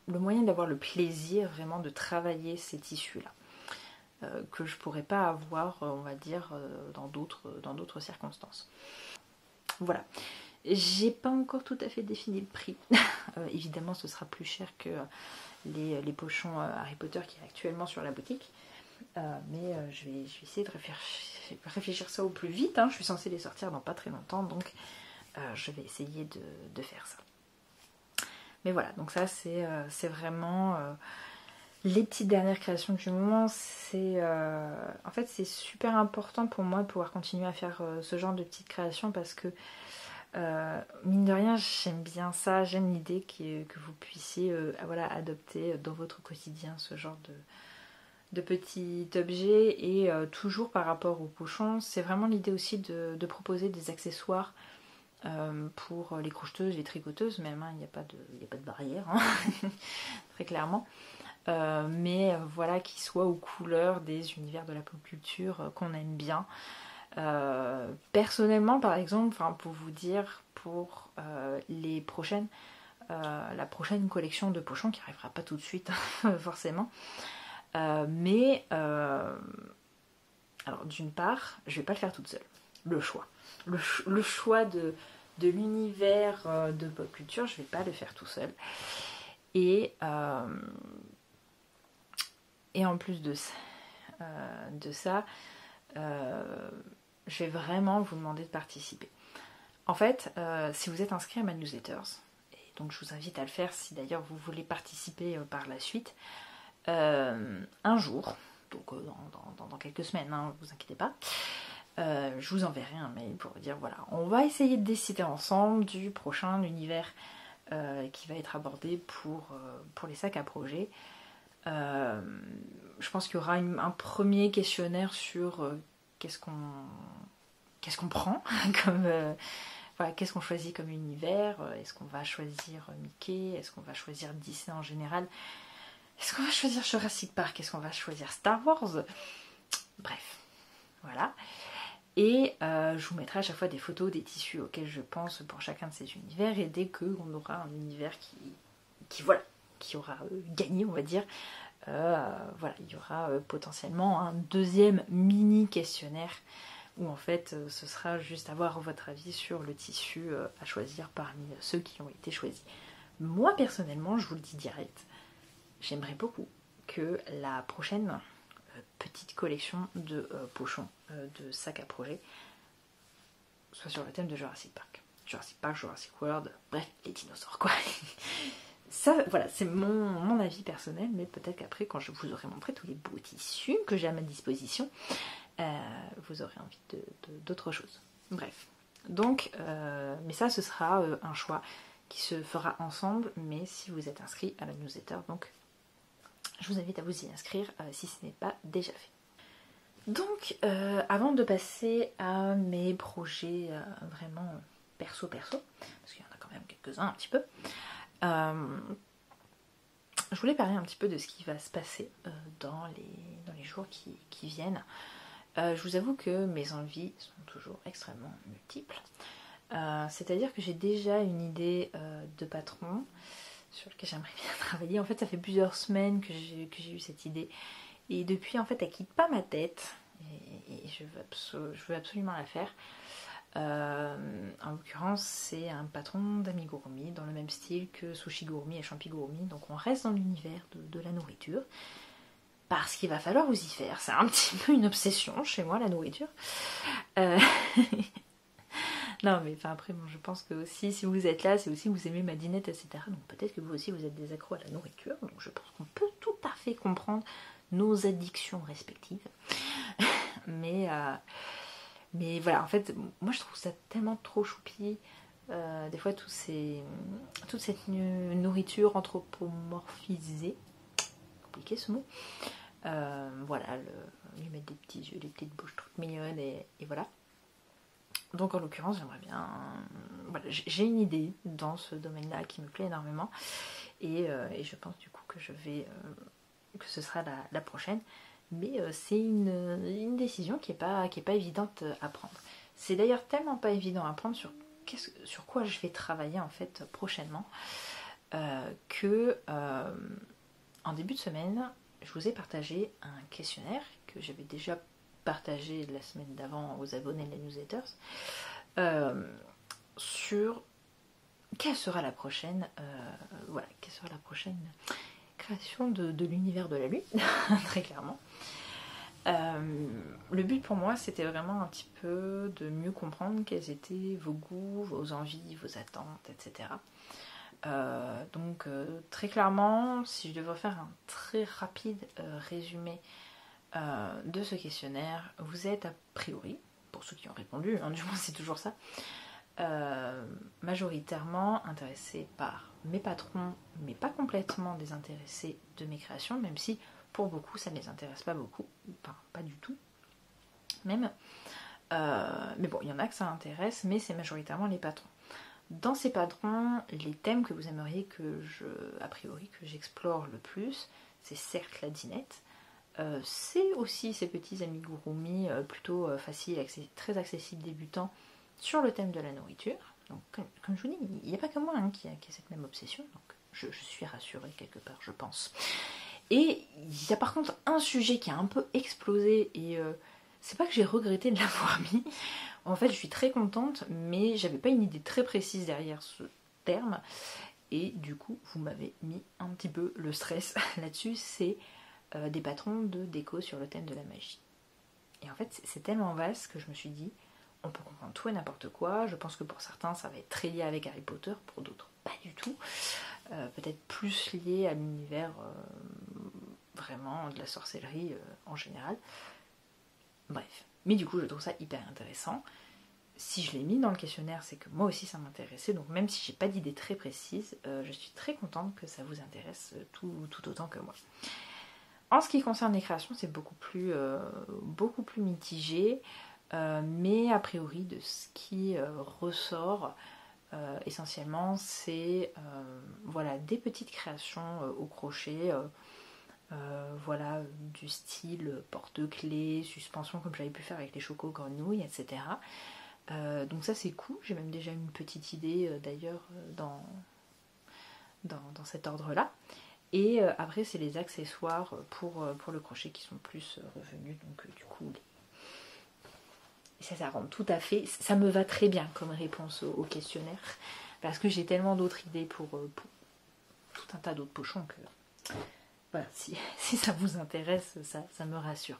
d'avoir le plaisir vraiment de travailler ces tissus-là. Que je pourrais pas avoir, on va dire, dans d'autres circonstances. Voilà. J'ai pas encore tout à fait défini le prix. Évidemment, ce sera plus cher que les pochons Harry Potter qui est actuellement sur la boutique. Mais je vais essayer de réfléchir ça au plus vite. Je suis censée les sortir dans pas très longtemps, donc je vais essayer de faire ça. Mais voilà, donc ça c'est vraiment... les petites dernières créations du moment, en fait c'est super important pour moi de pouvoir continuer à faire ce genre de petites créations parce que mine de rien j'aime bien ça, j'aime l'idée que vous puissiez adopter dans votre quotidien ce genre de petits objets et toujours par rapport aux pochons, c'est vraiment l'idée aussi de proposer des accessoires pour les crocheteuses, les tricoteuses même, il n'y a pas de barrière, très clairement. Mais voilà, qui soit aux couleurs des univers de la pop culture qu'on aime bien. Personnellement, par exemple, pour vous dire, pour les prochaines, la prochaine collection de pochons qui arrivera pas tout de suite, forcément. Mais alors, d'une part, je vais pas le faire toute seule. Le choix. Le choix de l'univers de pop culture, je vais pas le faire tout seul. Et en plus de ça, je vais vraiment vous demander de participer. En fait, si vous êtes inscrit à ma newsletter, et donc je vous invite à le faire si d'ailleurs vous voulez participer par la suite, un jour, donc dans quelques semaines, ne vous inquiétez pas, je vous enverrai un mail pour vous dire voilà, on va essayer de décider ensemble du prochain univers qui va être abordé pour les sacs à projet. Je pense qu'il y aura un premier questionnaire sur qu'est-ce qu'on prend comme qu'est-ce qu'on choisit comme univers, est-ce qu'on va choisir Mickey, est-ce qu'on va choisir Disney en général, est-ce qu'on va choisir Jurassic Park, est-ce qu'on va choisir Star Wars, bref, voilà. Et je vous mettrai à chaque fois des photos des tissus auxquels je pense pour chacun de ces univers, et dès qu'on aura un univers qui aura gagné, on va dire, il y aura potentiellement un deuxième mini questionnaire où en fait ce sera juste avoir votre avis sur le tissu à choisir parmi ceux qui ont été choisis. Moi personnellement, je vous le dis direct, j'aimerais beaucoup que la prochaine petite collection de pochons de sacs à projet soit sur le thème de Jurassic Park. Jurassic Park, Jurassic World, bref, les dinosaures quoi. Ça, voilà, c'est mon avis personnel, mais peut-être qu'après, quand je vous aurai montré tous les beaux tissus que j'ai à ma disposition, vous aurez envie d'autre chose. Bref, donc, mais ça, ce sera un choix qui se fera ensemble, mais si vous êtes inscrit à la newsletter, donc je vous invite à vous y inscrire si ce n'est pas déjà fait. Donc, avant de passer à mes projets vraiment perso, parce qu'il y en a quand même quelques-uns un petit peu, je voulais parler un petit peu de ce qui va se passer dans les jours qui viennent. Je vous avoue que mes envies sont toujours extrêmement multiples. C'est-à-dire que j'ai déjà une idée de patron sur lequel j'aimerais bien travailler. En fait, ça fait plusieurs semaines que j'ai eu cette idée. Et depuis, en fait, elle quitte pas ma tête. Et je veux absolument la faire. En l'occurrence, c'est un patron d'amigurumi dans le même style que sushigurumi et champigurumi. Donc on reste dans l'univers de la nourriture. Parce qu'il va falloir vous y faire. C'est un petit peu une obsession chez moi, la nourriture. Non, mais enfin, après, bon, je pense que aussi, si vous êtes là, c'est aussi que vous aimez ma dinette, etc. Donc peut-être que vous aussi, vous êtes des accros à la nourriture. Donc je pense qu'on peut tout à fait comprendre nos addictions respectives. mais, mais voilà, en fait, moi je trouve ça tellement trop choupi. Des fois, toute cette nourriture anthropomorphisée, compliqué ce mot. Voilà, lui mettre des petits yeux, des petites bouches toutes mignonnes et voilà. Donc en l'occurrence, j'aimerais bien... Voilà, j'ai une idée dans ce domaine-là qui me plaît énormément et je pense du coup que que ce sera la prochaine. Mais c'est une décision qui est pas évidente à prendre. C'est d'ailleurs tellement pas évident à prendre sur quoi je vais travailler en fait prochainement que en début de semaine, je vous ai partagé un questionnaire que j'avais déjà partagé la semaine d'avant aux abonnés de la newsletters sur quelle sera la prochaine création de l'univers de la Lune, très clairement. Le but pour moi, c'était vraiment un petit peu de mieux comprendre quels étaient vos goûts, vos envies, vos attentes, etc. Donc très clairement, si je devais faire un très rapide résumé de ce questionnaire, vous êtes a priori, pour ceux qui ont répondu, du moins c'est toujours ça, majoritairement intéressé par mes patrons, mais pas complètement désintéressés de mes créations, même si pour beaucoup ça ne les intéresse pas beaucoup, enfin pas du tout même. Mais bon, il y en a que ça intéresse, mais c'est majoritairement les patrons. Dans ces patrons, les thèmes que vous aimeriez a priori que j'explore le plus, c'est certes la dinette, c'est aussi ces petits amigurumi plutôt faciles, très accessibles débutants sur le thème de la nourriture. Donc, comme je vous dis, il n'y a pas que moi qui a cette même obsession, donc je suis rassurée quelque part, je pense. Et il y a par contre un sujet qui a un peu explosé, et c'est pas que j'ai regretté de l'avoir mis. En fait, je suis très contente, mais j'avais pas une idée très précise derrière ce terme, et du coup, vous m'avez mis un petit peu le stress là-dessus. C'est des patrons de déco sur le thème de la magie. Et en fait, c'est tellement vaste que je me suis dit, on peut comprendre tout et n'importe quoi. Je pense que pour certains, ça va être très lié avec Harry Potter, pour d'autres, pas du tout. Peut-être plus lié à l'univers vraiment de la sorcellerie en général. Bref. Mais du coup, je trouve ça hyper intéressant. Si je l'ai mis dans le questionnaire, c'est que moi aussi ça m'intéressait. Donc même si j'ai pas d'idée très précise, je suis très contente que ça vous intéresse tout autant que moi. En ce qui concerne les créations, c'est beaucoup plus mitigé. Mais a priori, de ce qui ressort essentiellement, c'est voilà, des petites créations au crochet. Voilà, du style porte-clés, suspension comme j'avais pu faire avec les chocos grenouilles, etc. Donc ça c'est cool, j'ai même déjà une petite idée d'ailleurs dans cet ordre-là. Et après c'est les accessoires pour le crochet qui sont plus revenus, donc du coup ça rentre tout à fait, ça me va très bien comme réponse au questionnaire, parce que j'ai tellement d'autres idées pour tout un tas d'autres pochons que... Voilà, si ça vous intéresse, ça me rassure.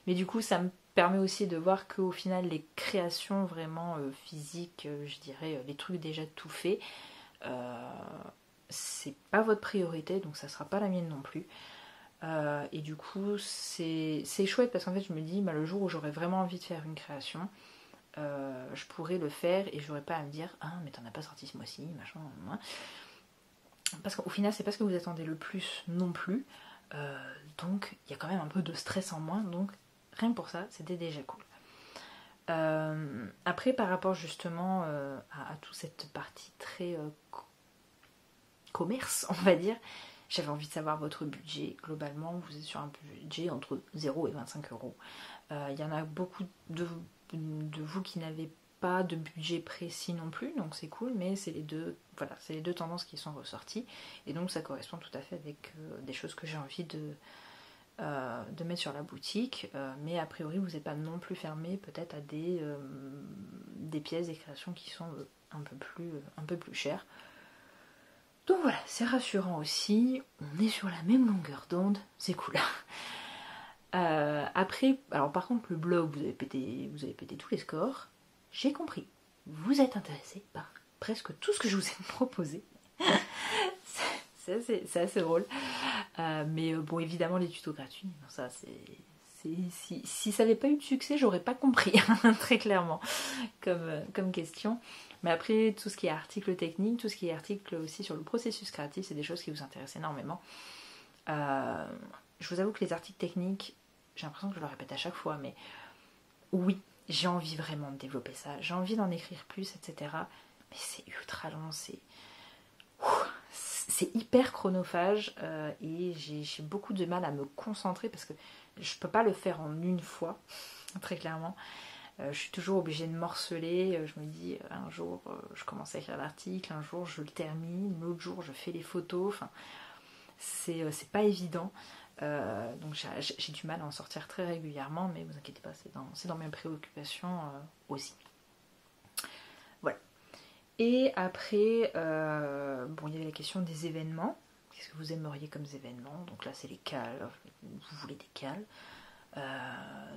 Mais du coup, ça me permet aussi de voir qu'au final, les créations vraiment physiques, je dirais, les trucs déjà tout faits, c'est pas votre priorité, donc ça sera pas la mienne non plus. Et du coup, c'est chouette parce qu'en fait, je me dis, le jour où j'aurais vraiment envie de faire une création, je pourrais le faire et j'aurais pas à me dire, ah, mais t'en as pas sorti ce mois-ci, machin, hein. Parce qu'au final, c'est pas ce que vous attendez le plus non plus. Donc, il y a quand même un peu de stress en moins. Donc, rien que pour ça, c'était déjà cool. Après, par rapport justement à toute cette partie très commerce, on va dire, j'avais envie de savoir votre budget. Globalement, vous êtes sur un budget entre 0 et 25 euros. Il y en a beaucoup de vous qui n'avez pas de budget précis non plus, donc c'est cool, mais c'est les deux tendances qui sont ressorties, et donc ça correspond tout à fait avec des choses que j'ai envie de mettre sur la boutique, mais a priori vous n'êtes pas non plus fermé peut-être à des pièces, des créations qui sont un peu plus chères. Donc voilà, c'est rassurant aussi, on est sur la même longueur d'onde, c'est cool. Après, alors par contre le blog, vous avez pété tous les scores. J'ai compris. vous êtes intéressé par presque tout ce que je vous ai proposé. C'est assez drôle. Mais bon, évidemment, les tutos gratuits, ça si ça n'avait pas eu de succès, j'aurais pas compris, très clairement, comme question. Mais après, tout ce qui est article technique, tout ce qui est article aussi sur le processus créatif, c'est des choses qui vous intéressent énormément. Je vous avoue que les articles techniques, j'ai l'impression que je le répète à chaque fois, mais oui, j'ai envie vraiment de développer ça, j'ai envie d'en écrire plus, etc. Mais c'est ultra long, c'est hyper chronophage et j'ai beaucoup de mal à me concentrer parce que je peux pas le faire en une fois, très clairement. Je suis toujours obligée de morceler. Je me dis, un jour je commence à écrire l'article, un jour je le termine, l'autre jour je fais les photos. Enfin, c'est pas évident. Donc j'ai du mal à en sortir très régulièrement, mais vous inquiétez pas, c'est dans mes préoccupations aussi. Voilà. Et après, bon, il y avait la question des événements. Qu'est-ce que vous aimeriez comme événements? Donc là, c'est les cals. Vous voulez des cals.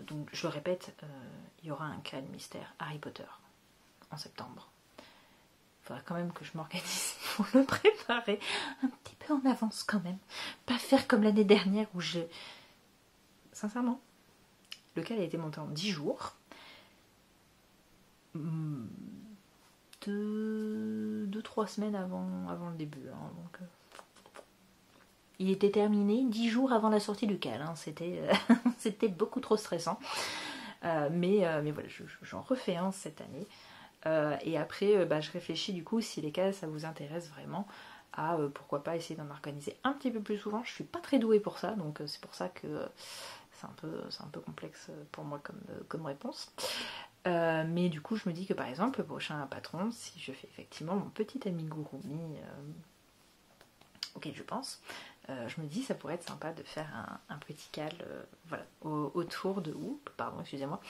Donc je le répète, il y aura un cal mystère Harry Potter en septembre. Il faudra quand même que je m'organise pour le préparer un petit peu en avance quand même. Pas faire comme l'année dernière où sincèrement, le cal a été monté en 10 jours. 2-3 semaines avant le début. Hein, donc, il était terminé 10 jours avant la sortie du cal. Hein, c'était beaucoup trop stressant. Mais voilà, j'en refais un cette année. Et après, je réfléchis du coup si les cals ça vous intéresse vraiment à pourquoi pas essayer d'en organiser un petit peu plus souvent. Je suis pas très douée pour ça, donc c'est pour ça que c'est un peu complexe pour moi comme réponse. Mais du coup, je me dis que par exemple, le prochain patron, si je fais effectivement mon petit amigurumi auquel je pense, je me dis ça pourrait être sympa de faire un petit cal voilà, autour de excusez-moi,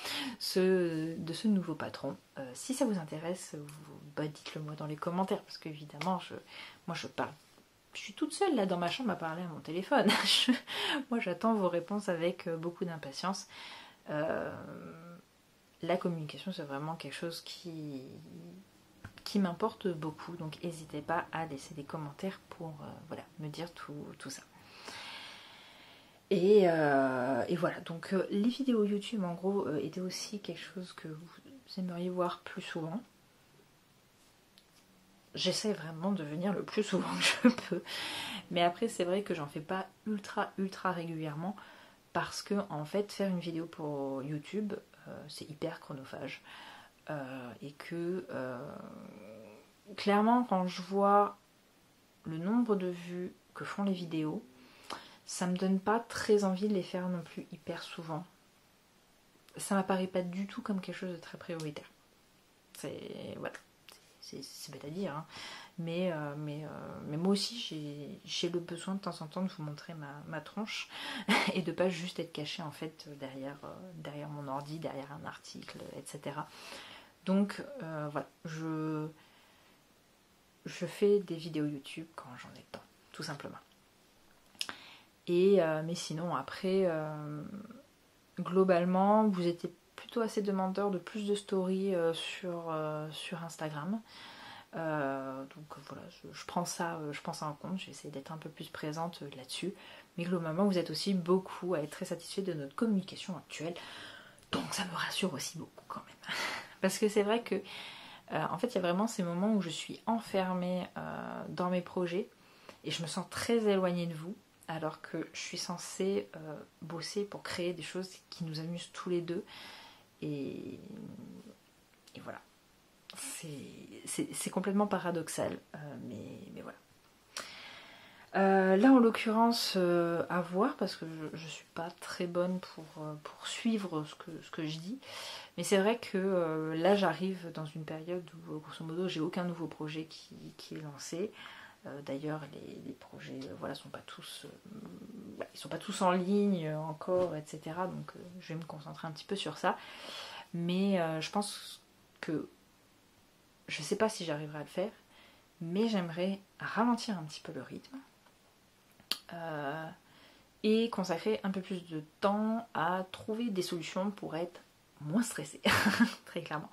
de ce nouveau patron. Si ça vous intéresse, dites-le moi dans les commentaires, parce qu'évidemment, moi je parle. Je suis toute seule là dans ma chambre à parler à mon téléphone. Moi j'attends vos réponses avec beaucoup d'impatience. La communication, c'est vraiment quelque chose qui m'importe beaucoup, donc n'hésitez pas à laisser des commentaires pour voilà, me dire tout ça. Et voilà, donc les vidéos YouTube en gros étaient aussi quelque chose que vous aimeriez voir plus souvent. J'essaie vraiment de venir le plus souvent que je peux, mais après c'est vrai que j'en fais pas ultra régulièrement parce que en fait faire une vidéo pour YouTube c'est hyper chronophage. Et que clairement quand je vois le nombre de vues que font les vidéos, ça me donne pas très envie de les faire non plus hyper souvent. Ça m'apparaît pas du tout comme quelque chose de très prioritaire. C'est voilà, c'est bête à dire, hein. Mais moi aussi j'ai le besoin de temps en temps de vous montrer ma tronche et de pas juste être cachée en fait derrière mon ordi, derrière un article, etc. Donc voilà, je fais des vidéos YouTube quand j'en ai le temps, tout simplement. Et mais sinon après, globalement, vous étiez plutôt assez demandeur de plus de stories sur Instagram. Donc voilà, je prends ça en compte, j'essaie d'être un peu plus présente là-dessus. Mais globalement, vous êtes aussi beaucoup à être très satisfait de notre communication actuelle. Donc ça me rassure aussi beaucoup quand même. Parce que c'est vrai que en fait il y a vraiment ces moments où je suis enfermée dans mes projets et je me sens très éloignée de vous alors que je suis censée bosser pour créer des choses qui nous amusent tous les deux et voilà, c'est complètement paradoxal mais voilà. Là en l'occurrence à voir parce que je suis pas très bonne pour suivre ce que je dis, mais c'est vrai que là j'arrive dans une période où grosso modo j'ai aucun nouveau projet qui est lancé. D'ailleurs les projets voilà sont pas tous ils sont pas tous en ligne encore, etc. Donc je vais me concentrer un petit peu sur ça, mais je pense que je sais pas si j'arriverai à le faire, mais j'aimerais ralentir un petit peu le rythme et consacrer un peu plus de temps à trouver des solutions pour être moins stressée, très clairement.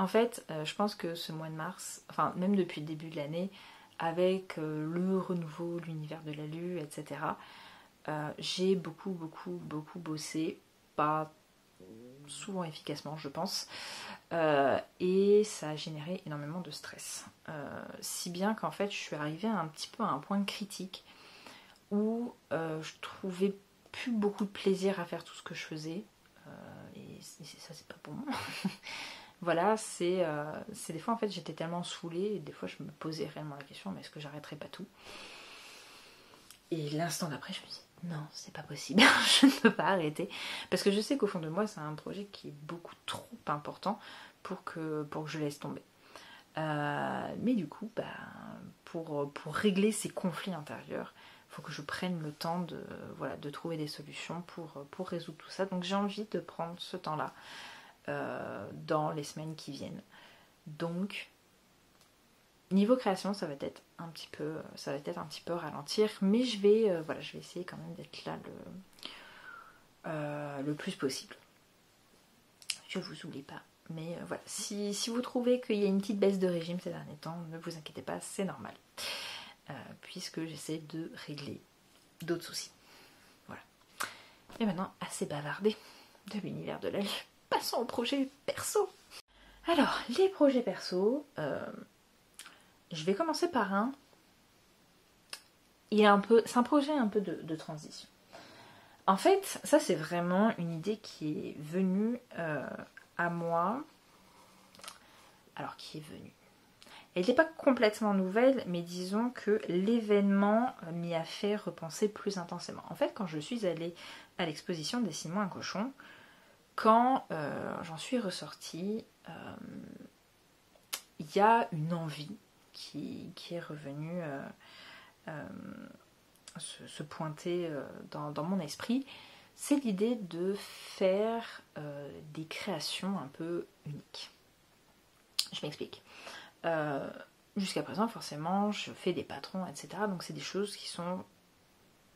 En fait, je pense que ce mois de mars, enfin même depuis le début de l'année, avec le renouveau, l'univers de la Lune, etc., j'ai beaucoup bossé, pas souvent efficacement je pense, et ça a généré énormément de stress. Si bien qu'en fait je suis arrivée un petit peu à un point critique où je trouvais plus beaucoup de plaisir à faire tout ce que je faisais, et ça c'est pas bon. Voilà, c'est des fois en fait j'étais tellement saoulée, et des fois je me posais réellement la question, mais est-ce que j'arrêterais pas tout? Et l'instant d'après je me dis non, c'est pas possible, je ne peux pas arrêter, parce que je sais qu'au fond de moi c'est un projet qui est beaucoup trop important pour que je laisse tomber. Mais du coup, pour régler ces conflits intérieurs, il faut que je prenne le temps de trouver des solutions pour résoudre tout ça. Donc j'ai envie de prendre ce temps-là dans les semaines qui viennent. Donc, niveau création, ça va être un petit peu ralentir, mais je vais essayer quand même d'être là le plus possible. Je vous oublie pas. Mais voilà, si vous trouvez qu'il y a une petite baisse de régime ces derniers temps, ne vous inquiétez pas, c'est normal. Puisque j'essaie de régler d'autres soucis. Voilà. Et maintenant, assez bavardé de l'univers de la vie. Passons au projet perso. Alors, les projets perso, je vais commencer par un. C'est un projet un peu de transition. En fait, ça c'est vraiment une idée qui est venue à moi. Alors, qui est venue. Elle n'était pas complètement nouvelle, mais disons que l'événement m'y a fait repenser plus intensément. En fait, quand je suis allée à l'exposition Dessine-moi un cochon, quand j'en suis ressortie, il y a une envie qui est revenue se pointer dans mon esprit. C'est l'idée de faire des créations un peu uniques. Je m'explique. Jusqu'à présent, forcément, je fais des patrons, etc. Donc c'est des choses qui sont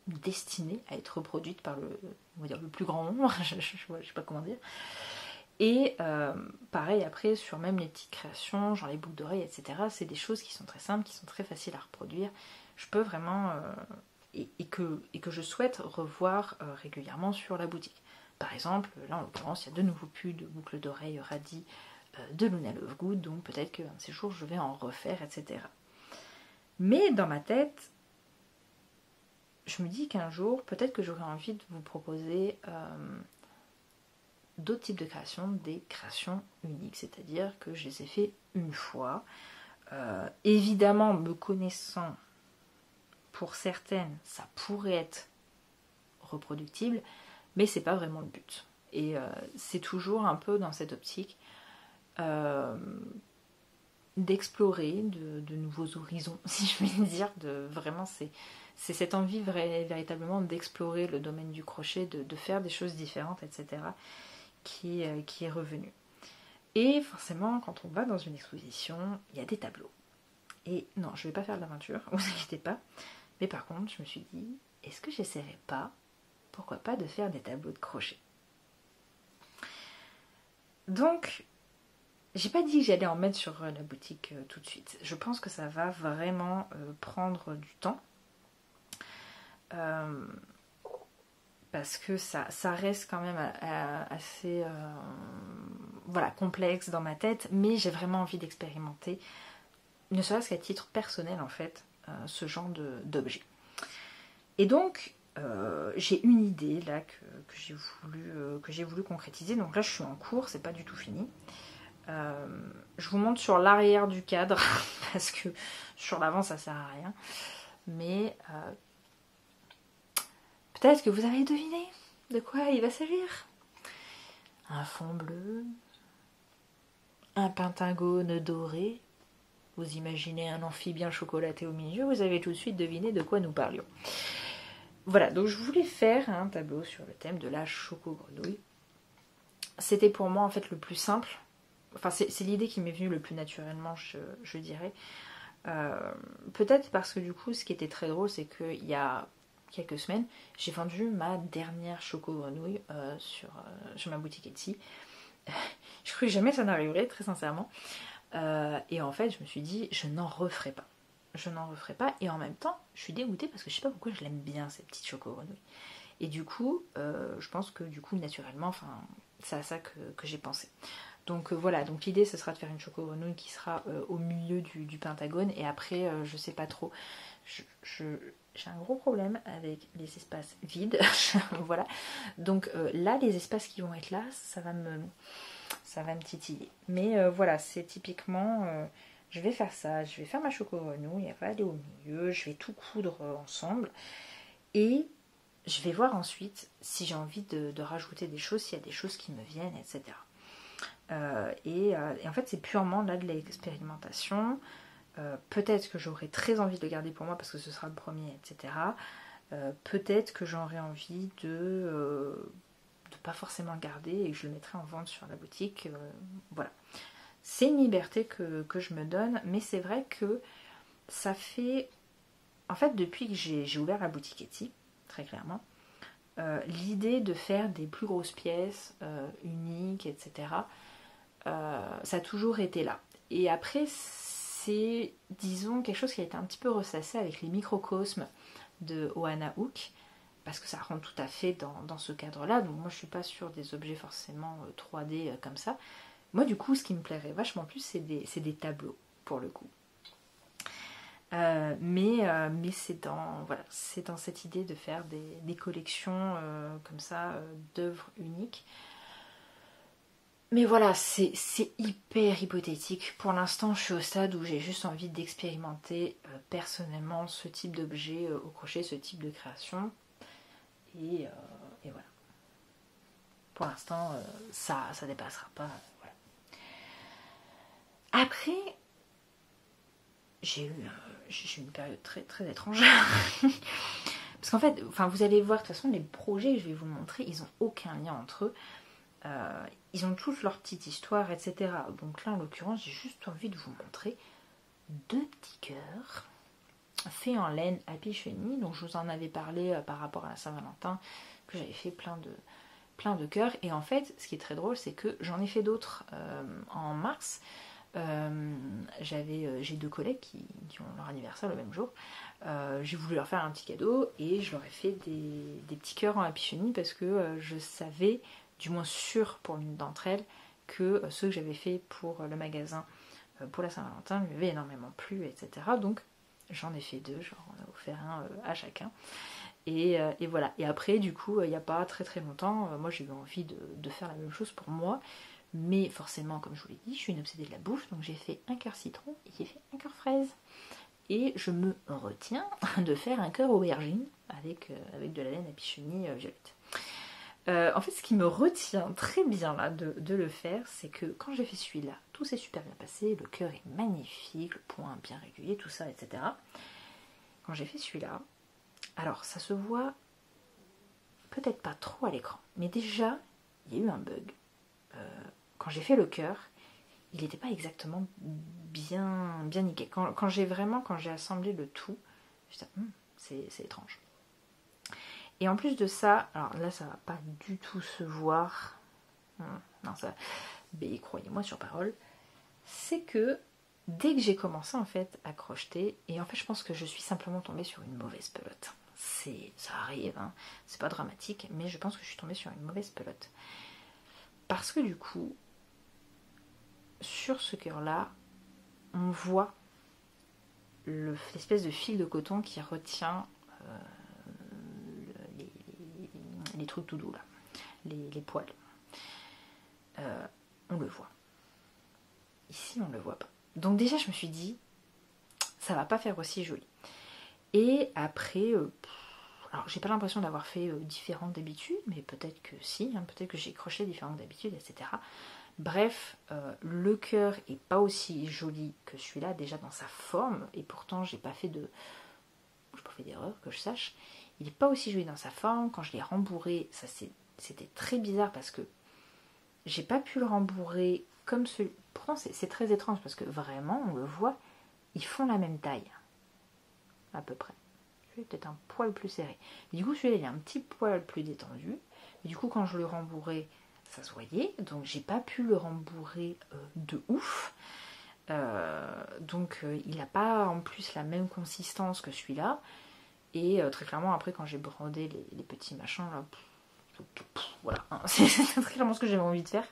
destinées à être reproduites par le plus grand nombre, je sais pas comment dire. Et pareil après, sur même les petites créations, genre les boucles d'oreilles, etc. C'est des choses qui sont très simples, qui sont très faciles à reproduire. Je peux vraiment... et que je souhaite revoir régulièrement sur la boutique. Par exemple, là en l'occurrence, il y a de nouveaux pulls de boucles d'oreilles radis de Luna Lovegood, donc peut-être qu'un de ces jours je vais en refaire, etc. Mais dans ma tête, je me dis qu'un jour, peut-être que j'aurai envie de vous proposer d'autres types de créations, des créations uniques, c'est-à-dire que je les ai fait une fois. Évidemment, me connaissant, pour certaines, ça pourrait être reproductible, mais c'est pas vraiment le but. Et c'est toujours un peu dans cette optique d'explorer de nouveaux horizons, si je puis dire. Vraiment, c'est cette envie véritablement d'explorer le domaine du crochet, de faire des choses différentes, etc., qui est revenue. Et forcément, quand on va dans une exposition, il y a des tableaux. Et non, je ne vais pas faire de l'aventure, ne vous inquiétez pas. Mais par contre, je me suis dit, est-ce que j'essaierais pas, pourquoi pas, de faire des tableaux de crochet? Donc, j'ai pas dit que j'allais en mettre sur la boutique tout de suite. Je pense que ça va vraiment prendre du temps. Parce que ça reste quand même assez complexe dans ma tête, mais j'ai vraiment envie d'expérimenter, ne serait-ce qu'à titre personnel en fait, ce genre d'objet. Et donc j'ai une idée là que j'ai voulu concrétiser. Donc là je suis en cours, c'est pas du tout fini. Je vous montre sur l'arrière du cadre parce que sur l'avant ça sert à rien, mais peut-être que vous avez deviné de quoi il va s'agir. Un fond bleu, un pentagone doré. Vous imaginez un amphibien chocolaté au milieu, vous avez tout de suite deviné de quoi nous parlions. Voilà, donc je voulais faire un tableau sur le thème de la choco-grenouille. C'était pour moi en fait le plus simple. Enfin, c'est l'idée qui m'est venue le plus naturellement, je dirais. Peut-être parce que du coup, ce qui était très drôle, c'est qu'il y a quelques semaines, j'ai vendu ma dernière choco-grenouille sur ma boutique Etsy. Je croyais jamais ça n'arriverait, très sincèrement. Et en fait, je me suis dit, je n'en referai pas. Je n'en referai pas. Et en même temps, je suis dégoûtée parce que je sais pas pourquoi je l'aime bien, cette petite choco-grenouille. Et du coup, je pense que du coup, naturellement, enfin, c'est à ça que j'ai pensé. Donc voilà, donc l'idée, ce sera de faire une choco-grenouille qui sera au milieu du pentagone. Et après, je sais pas trop. J'ai un gros problème avec les espaces vides. Voilà. Donc là, les espaces qui vont être là, ça va me titiller. Mais voilà, c'est typiquement, je vais faire ça, je vais faire ma choco-grenouille, elle va aller au milieu, je vais tout coudre ensemble. Et je vais voir ensuite si j'ai envie de rajouter des choses, s'il y a des choses qui me viennent, etc. Et en fait, c'est purement là de l'expérimentation. Peut-être que j'aurai très envie de le garder pour moi parce que ce sera le premier, etc. Peut-être que j'aurai envie de pas forcément le garder et que je le mettrai en vente sur la boutique. Voilà. C'est une liberté que je me donne, mais c'est vrai que ça fait... En fait, depuis que j'ai ouvert la boutique Etsy, très clairement, l'idée de faire des plus grosses pièces, uniques, etc., ça a toujours été là. Et après, c'est, disons, quelque chose qui a été un petit peu ressassé avec les microcosmes de Ohana Hook, parce que ça rentre tout à fait dans ce cadre-là. Donc moi, je suis pas sur des objets forcément 3D comme ça. Moi, du coup, ce qui me plairait vachement plus, c'est des tableaux, pour le coup. Mais c'est dans cette idée de faire des collections comme ça d'œuvres uniques. Mais voilà, c'est hyper hypothétique. Pour l'instant, je suis au stade où j'ai juste envie d'expérimenter personnellement ce type d'objet au crochet, ce type de création. Et voilà. Pour l'instant, ça dépassera pas. Voilà. Après, j'ai eu une période très très étrange. Parce qu'en fait, vous allez voir, de toute façon, les projets que je vais vous montrer, ils n'ont aucun lien entre eux. Ils ont tous leur petite histoire, etc. Donc là, en l'occurrence, j'ai juste envie de vous montrer 2 petits cœurs faits en laine Happy Chenille. Donc je vous en avais parlé par rapport à la Saint-Valentin, que j'avais fait plein de cœurs. Et en fait, ce qui est très drôle, c'est que j'en ai fait d'autres en mars. J'ai 2 collègues qui ont leur anniversaire le même jour. J'ai voulu leur faire un petit cadeau et je leur ai fait des petits cœurs en Happy Chenille parce que je savais, du moins sûr pour l'une d'entre elles, que ceux que j'avais fait pour le magasin pour la Saint-Valentin lui avaient énormément plu, etc. Donc j'en ai fait 2, genre on a offert un à chacun. Et voilà. Et après, du coup, il n'y a pas très très longtemps, moi j'ai eu envie de faire la même chose pour moi. Mais forcément, comme je vous l'ai dit, je suis une obsédée de la bouffe, donc j'ai fait un cœur citron et j'ai fait un cœur fraise. Et je me retiens de faire un cœur aubergine avec de la laine Happy Chenille violette. En fait, ce qui me retient très bien là de le faire, c'est que quand j'ai fait celui-là, tout s'est super bien passé, le cœur est magnifique, le point bien régulier, tout ça, etc. Quand j'ai fait celui-là, alors ça se voit peut-être pas trop à l'écran, mais déjà, il y a eu un bug. Quand j'ai fait le cœur, il n'était pas exactement bien nickel. Quand j'ai assemblé le tout, je me suis dit, c'est étrange. Et en plus de ça, alors là ça va pas du tout se voir, non ça, mais croyez-moi sur parole, c'est que dès que j'ai commencé en fait à crocheter, et en fait je pense que je suis simplement tombée sur une mauvaise pelote. Ça arrive, hein, c'est pas dramatique, mais je pense que je suis tombée sur une mauvaise pelote. Parce que du coup, sur ce cœur-là, on voit l'espèce de fil de coton qui retient les trucs tout doux là, les poils. On le voit. Ici, on ne le voit pas. Donc déjà, je me suis dit, ça va pas faire aussi joli. Et après, alors j'ai pas l'impression d'avoir fait différent d'habitude, mais peut-être que si, hein, peut-être que j'ai crocheté différent d'habitude, etc. Bref, le cœur est pas aussi joli que celui-là, déjà dans sa forme, et pourtant j'ai pas fait d'erreur, que je sache. Il n'est pas aussi joli dans sa forme. Quand je l'ai rembourré, c'était très bizarre parce que j'ai pas pu le rembourrer comme celui. Pourtant, c'est très étrange parce que vraiment, on le voit, ils font la même taille, à peu près. Celui-là peut-être un poil plus serré. Et du coup, celui-là, il est un petit poil plus détendu. Et du coup, quand je le rembourrai, ça se voyait, donc j'ai pas pu le rembourrer de ouf. Donc il n'a pas en plus la même consistance que celui-là. Et très clairement, après, quand j'ai brodé les petits machins, là, voilà, hein, c'est très clairement ce que j'avais envie de faire.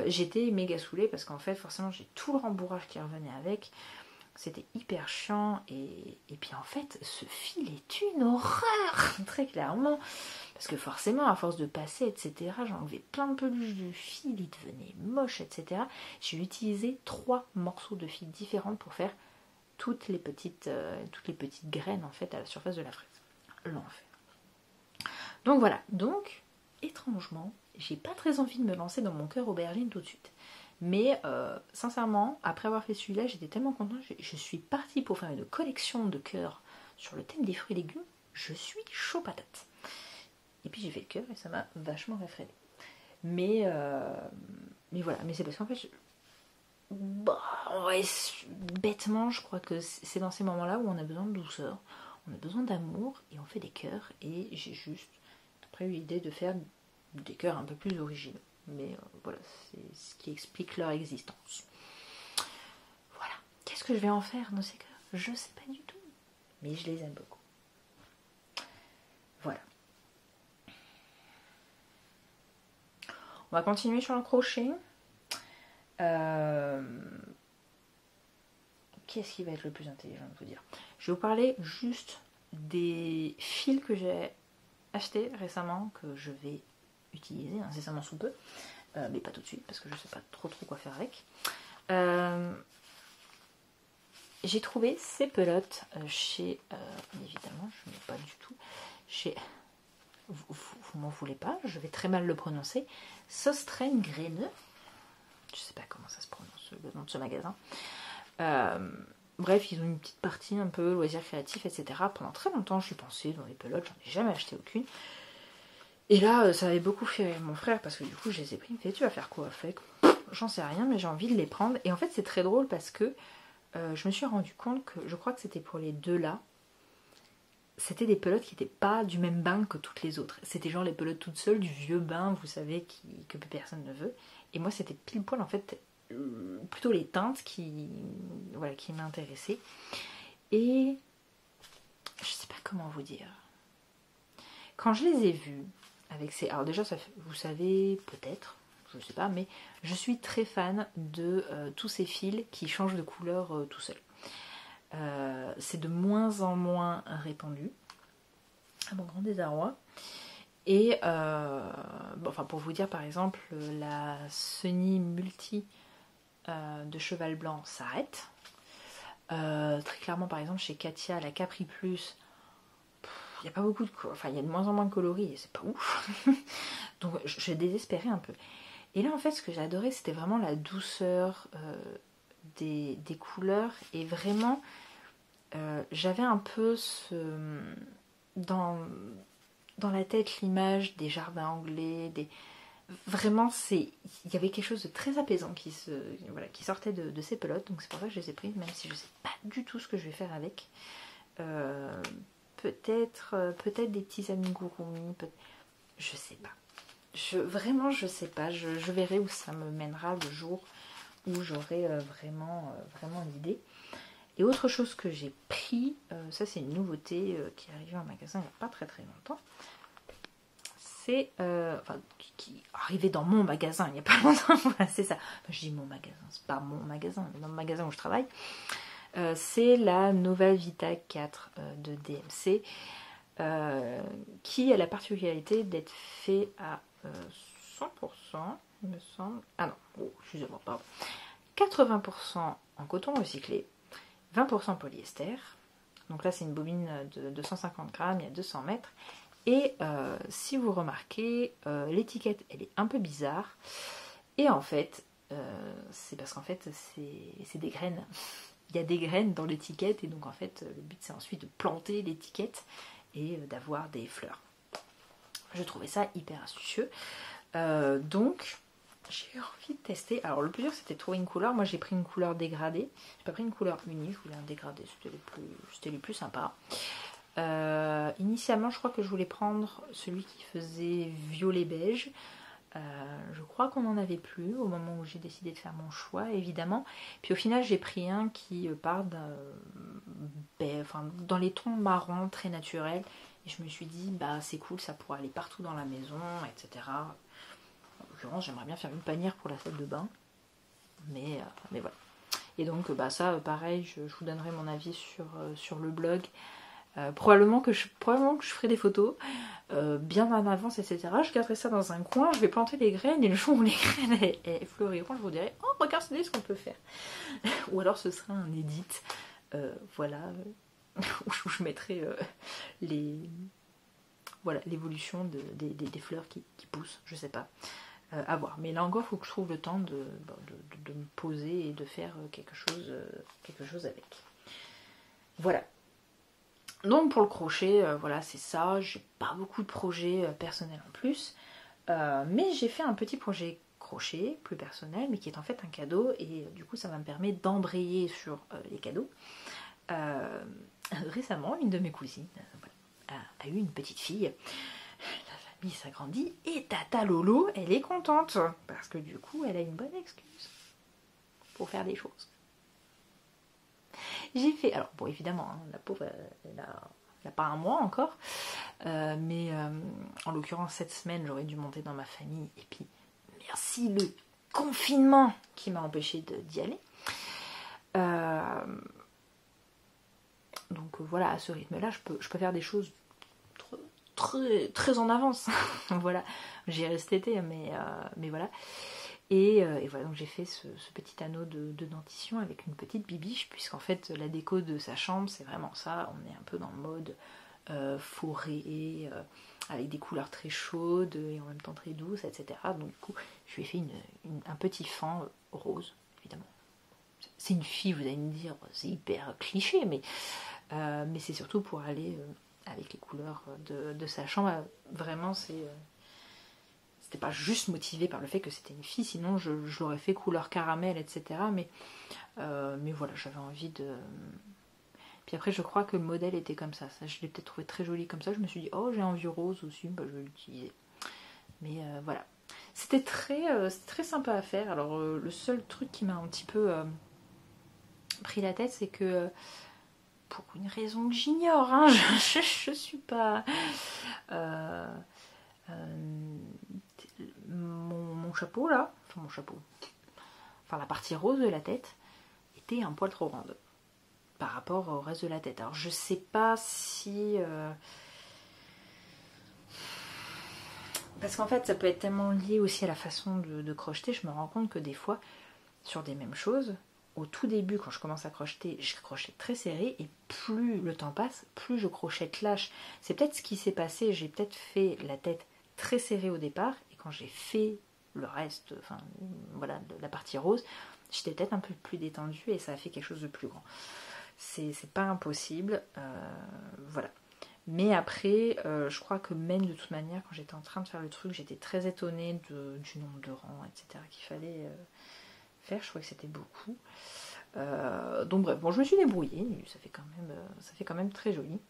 J'étais méga saoulée parce qu'en fait, forcément, j'ai tout le rembourrage qui revenait avec. C'était hyper chiant. Et puis en fait, ce fil est une horreur, très clairement. Parce que forcément, à force de passer, etc., j'ai enlevé plein de peluches du fil, il devenait moche, etc. J'ai utilisé 3 morceaux de fil différents pour faire toutes les petites graines en fait à la surface de la fraise. L'enfer. Donc voilà, donc étrangement, j'ai pas très envie de me lancer dans mon cœur aubergine tout de suite. Mais sincèrement, après avoir fait celui-là, j'étais tellement contente, je suis partie pour faire une collection de cœurs sur le thème des fruits et légumes. Je suis chaud patate. Et puis j'ai fait le cœur et ça m'a vachement réfréné. Mais voilà, mais c'est parce qu'en fait, bêtement, je crois que c'est dans ces moments-là où on a besoin de douceur, on a besoin d'amour et on fait des cœurs. Et j'ai juste après eu l'idée de faire des cœurs un peu plus originaux. Mais voilà, c'est ce qui explique leur existence. Voilà. Qu'est-ce que je vais en faire dans ces cœurs? Je sais pas du tout. Mais je les aime beaucoup. Voilà. On va continuer sur le crochet. Qu'est-ce qui va être le plus intelligent de vous dire? Je vais vous parler juste des fils que j'ai achetés récemment, que je vais utiliser incessamment sous peu, mais pas tout de suite parce que je sais pas trop quoi faire avec. J'ai trouvé ces pelotes chez, évidemment je ne mets pas du tout, chez, vous m'en voulez pas, je vais très mal le prononcer, Søstrene. Je sais pas comment ça se prononce le nom de ce magasin. Bref, ils ont une petite partie un peu loisirs créatifs, etc. Pendant très longtemps, je suis pensée dans les pelotes, j'en ai jamais acheté aucune. Et là, ça avait beaucoup fait rire mon frère parce que du coup, je les ai pris. Il me fait, tu vas faire quoi avec? J'en sais rien, mais j'ai envie de les prendre. Et en fait, c'est très drôle parce que je me suis rendu compte que je crois que c'était pour les deux là. C'était des pelotes qui n'étaient pas du même bain que toutes les autres. C'était genre les pelotes toutes seules, du vieux bain, vous savez, que plus personne ne veut. Et moi, c'était pile poil en fait plutôt les teintes qui m'intéressaient. Et je sais pas comment vous dire. Quand je les ai vus avec ces... Alors déjà, vous savez peut-être, je sais pas, mais je suis très fan de tous ces fils qui changent de couleur tout seuls. C'est de moins en moins répandu, à mon grand désarroi. Et pour vous dire, par exemple, la Sunny Multi de cheval blanc s'arrête. Très clairement, par exemple, chez Katia, la Capri Plus, il n'y a pas beaucoup de... Enfin, il y a de moins en moins de coloris et c'est pas ouf. Donc, je désespérais un peu. Et là, en fait, ce que j'adorais, c'était vraiment la douceur des couleurs. Et vraiment, j'avais un peu dans la tête l'image des jardins anglais, vraiment il y avait quelque chose de très apaisant qui sortait de ces pelotes, donc c'est pour ça que je les ai prises, même si je sais pas du tout ce que je vais faire avec. Peut-être des petits amigurumi, je sais pas. Vraiment je sais pas, je verrai où ça me mènera le jour où j'aurai vraiment l'idée. Et autre chose que j'ai pris, ça c'est une nouveauté qui est arrivée en magasin il n'y a pas très longtemps. C'est qui est arrivé dans mon magasin il n'y a pas longtemps. Voilà, c'est ça. Enfin, je dis mon magasin, c'est pas mon magasin, mais dans le magasin où je travaille. C'est la Nova Vita 4 de DMC qui a la particularité d'être fait à 100%, il me semble. Ah non, excusez-moi, pardon. 80% en coton recyclé, 20% polyester. Donc là, c'est une bobine de 150 grammes, il y a 200 mètres. Et si vous remarquez, l'étiquette, elle est un peu bizarre. Et en fait, c'est parce qu'en fait, c'est des graines. Il y a des graines dans l'étiquette. Et donc, en fait, le but, c'est ensuite de planter l'étiquette et d'avoir des fleurs. Je trouvais ça hyper astucieux. Donc, j'ai eu envie de tester. Alors, le plus dur, c'était de trouver une couleur. Moi, j'ai pris une couleur dégradée. J'ai pas pris une couleur unie. Je voulais un dégradé. C'était les plus sympas. Initialement, je crois que je voulais prendre celui qui faisait violet beige. Je crois qu'on n'en avait plus au moment où j'ai décidé de faire mon choix, évidemment. Puis au final, j'ai pris un qui part dans les tons marrons, très naturels. Et je me suis dit, bah c'est cool, ça pourrait aller partout dans la maison, etc. En l'occurrence, j'aimerais bien faire une panière pour la salle de bain. Mais voilà. Et donc, ça, pareil, je vous donnerai mon avis sur le blog. Probablement que je ferai des photos bien en avance, etc. Je garderai ça dans un coin, je vais planter les graines et le jour où les graines elles fleuriront, je vous dirai oh regardez ce qu'on peut faire. Ou alors ce sera un edit, voilà, où je mettrai l'évolution des fleurs qui poussent, je sais pas. À voir. Mais là encore, il faut que je trouve le temps de me poser et de faire quelque chose avec. Voilà. Donc pour le crochet, voilà, c'est ça. J'ai pas beaucoup de projets personnels en plus. Mais j'ai fait un petit projet crochet, plus personnel, mais qui est en fait un cadeau. Et du coup, ça va me permettre d'embrayer sur les cadeaux. Récemment, une de mes cousines a eu une petite fille. La famille s'agrandit et Tata Lolo, elle est contente. Parce que du coup, elle a une bonne excuse pour faire des choses. J'ai fait, alors bon évidemment, hein, la pauvre, elle n'a pas un mois encore, mais en l'occurrence cette semaine j'aurais dû monter dans ma famille et puis merci le confinement qui m'a empêché d'y aller. Donc voilà, à ce rythme-là, je peux faire des choses très, très en avance. Voilà, j'y reste cet été, mais voilà. Et voilà, donc j'ai fait ce petit anneau de dentition avec une petite bibiche, puisqu'en fait la déco de sa chambre c'est vraiment ça, on est un peu dans le mode forêt, avec des couleurs très chaudes et en même temps très douces, etc. Donc du coup je lui ai fait un petit fend rose, évidemment. C'est une fille, vous allez me dire, c'est hyper cliché, mais c'est surtout pour aller avec les couleurs de sa chambre. Vraiment c'était pas juste motivé par le fait que c'était une fille, sinon je l'aurais fait couleur caramel, etc. Mais voilà, j'avais envie de... Puis après, je crois que le modèle était comme ça. Je l'ai peut-être trouvé très joli comme ça. Je me suis dit, oh, j'ai envie rose aussi, je vais l'utiliser. Mais voilà. C'était très sympa à faire. Alors, le seul truc qui m'a un petit peu pris la tête, c'est que, pour une raison que j'ignore, hein, je suis pas... mon chapeau là, enfin la partie rose de la tête était un poil trop grande par rapport au reste de la tête. Alors je sais pas si parce qu'en fait ça peut être tellement lié aussi à la façon de crocheter. Je me rends compte que des fois sur des mêmes choses, au tout début quand je commence à crocheter, je crochette très serré et plus le temps passe, plus je crochette lâche. C'est peut-être ce qui s'est passé, j'ai peut-être fait la tête très serrée au départ et quand j'ai fait le reste, enfin voilà, la partie rose, j'étais peut-être un peu plus détendue et ça a fait quelque chose de plus grand. C'est pas impossible, voilà. Mais après, je crois que même de toute manière, quand j'étais en train de faire le truc, j'étais très étonnée du nombre de rangs, etc. qu'il fallait faire. Je trouvais que c'était beaucoup. Donc bref, bon, je me suis débrouillée, ça fait quand même très joli.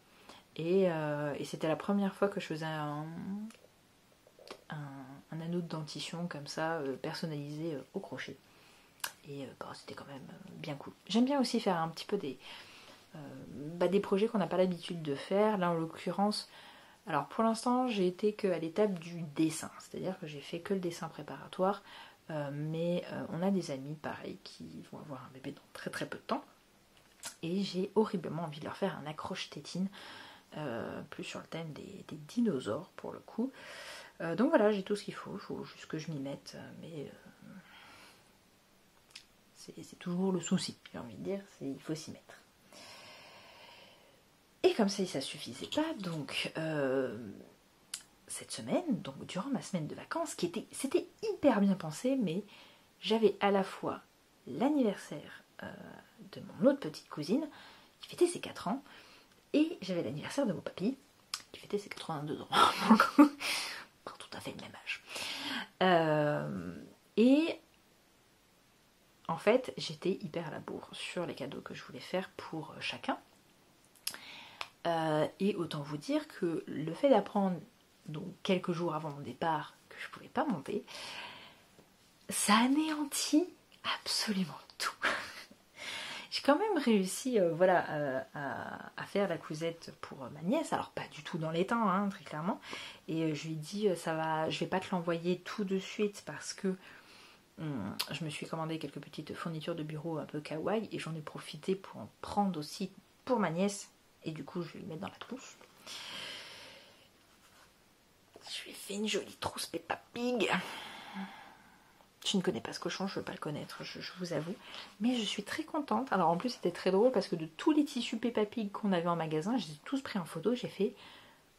Et c'était la première fois que je faisais un anneau de dentition comme ça, personnalisé au crochet. Et c'était quand même bien cool. J'aime bien aussi faire un petit peu des projets qu'on n'a pas l'habitude de faire. Là en l'occurrence, alors pour l'instant j'ai été qu'à l'étape du dessin, c'est-à-dire que j'ai fait que le dessin préparatoire, mais on a des amis pareil qui vont avoir un bébé dans très très peu de temps et j'ai horriblement envie de leur faire un accroche-tétine, plus sur le thème des dinosaures pour le coup. Donc voilà, j'ai tout ce qu'il faut juste que je m'y mette, mais c'est toujours le souci, j'ai envie de dire, il faut s'y mettre. Et comme ça suffisait pas, donc cette semaine, donc durant ma semaine de vacances, c'était hyper bien pensé, mais j'avais à la fois l'anniversaire de mon autre petite cousine, qui fêtait ses 4 ans, et j'avais l'anniversaire de mon papy, qui fêtait ses 82 ans. Pas tout à fait le même âge. Et en fait, j'étais hyper à la bourre sur les cadeaux que je voulais faire pour chacun. Et autant vous dire que le fait d'apprendre donc quelques jours avant mon départ, que je ne pouvais pas monter, ça anéantit absolument tout. J'ai quand même réussi à faire la cousette pour ma nièce, alors pas du tout dans les temps, hein, très clairement. Et je lui ai dit, ça va, je vais pas te l'envoyer tout de suite parce que je me suis commandé quelques petites fournitures de bureau un peu kawaii et j'en ai profité pour en prendre aussi pour ma nièce. Et du coup, je vais le mettre dans la trousse. Je lui ai fait une jolie trousse Peppa Pig. Je ne connais pas ce cochon, je ne veux pas le connaître, je vous avoue. Mais je suis très contente. Alors en plus, c'était très drôle parce que de tous les tissus Peppa Pig qu'on avait en magasin, je les ai tous pris en photo. J'ai fait,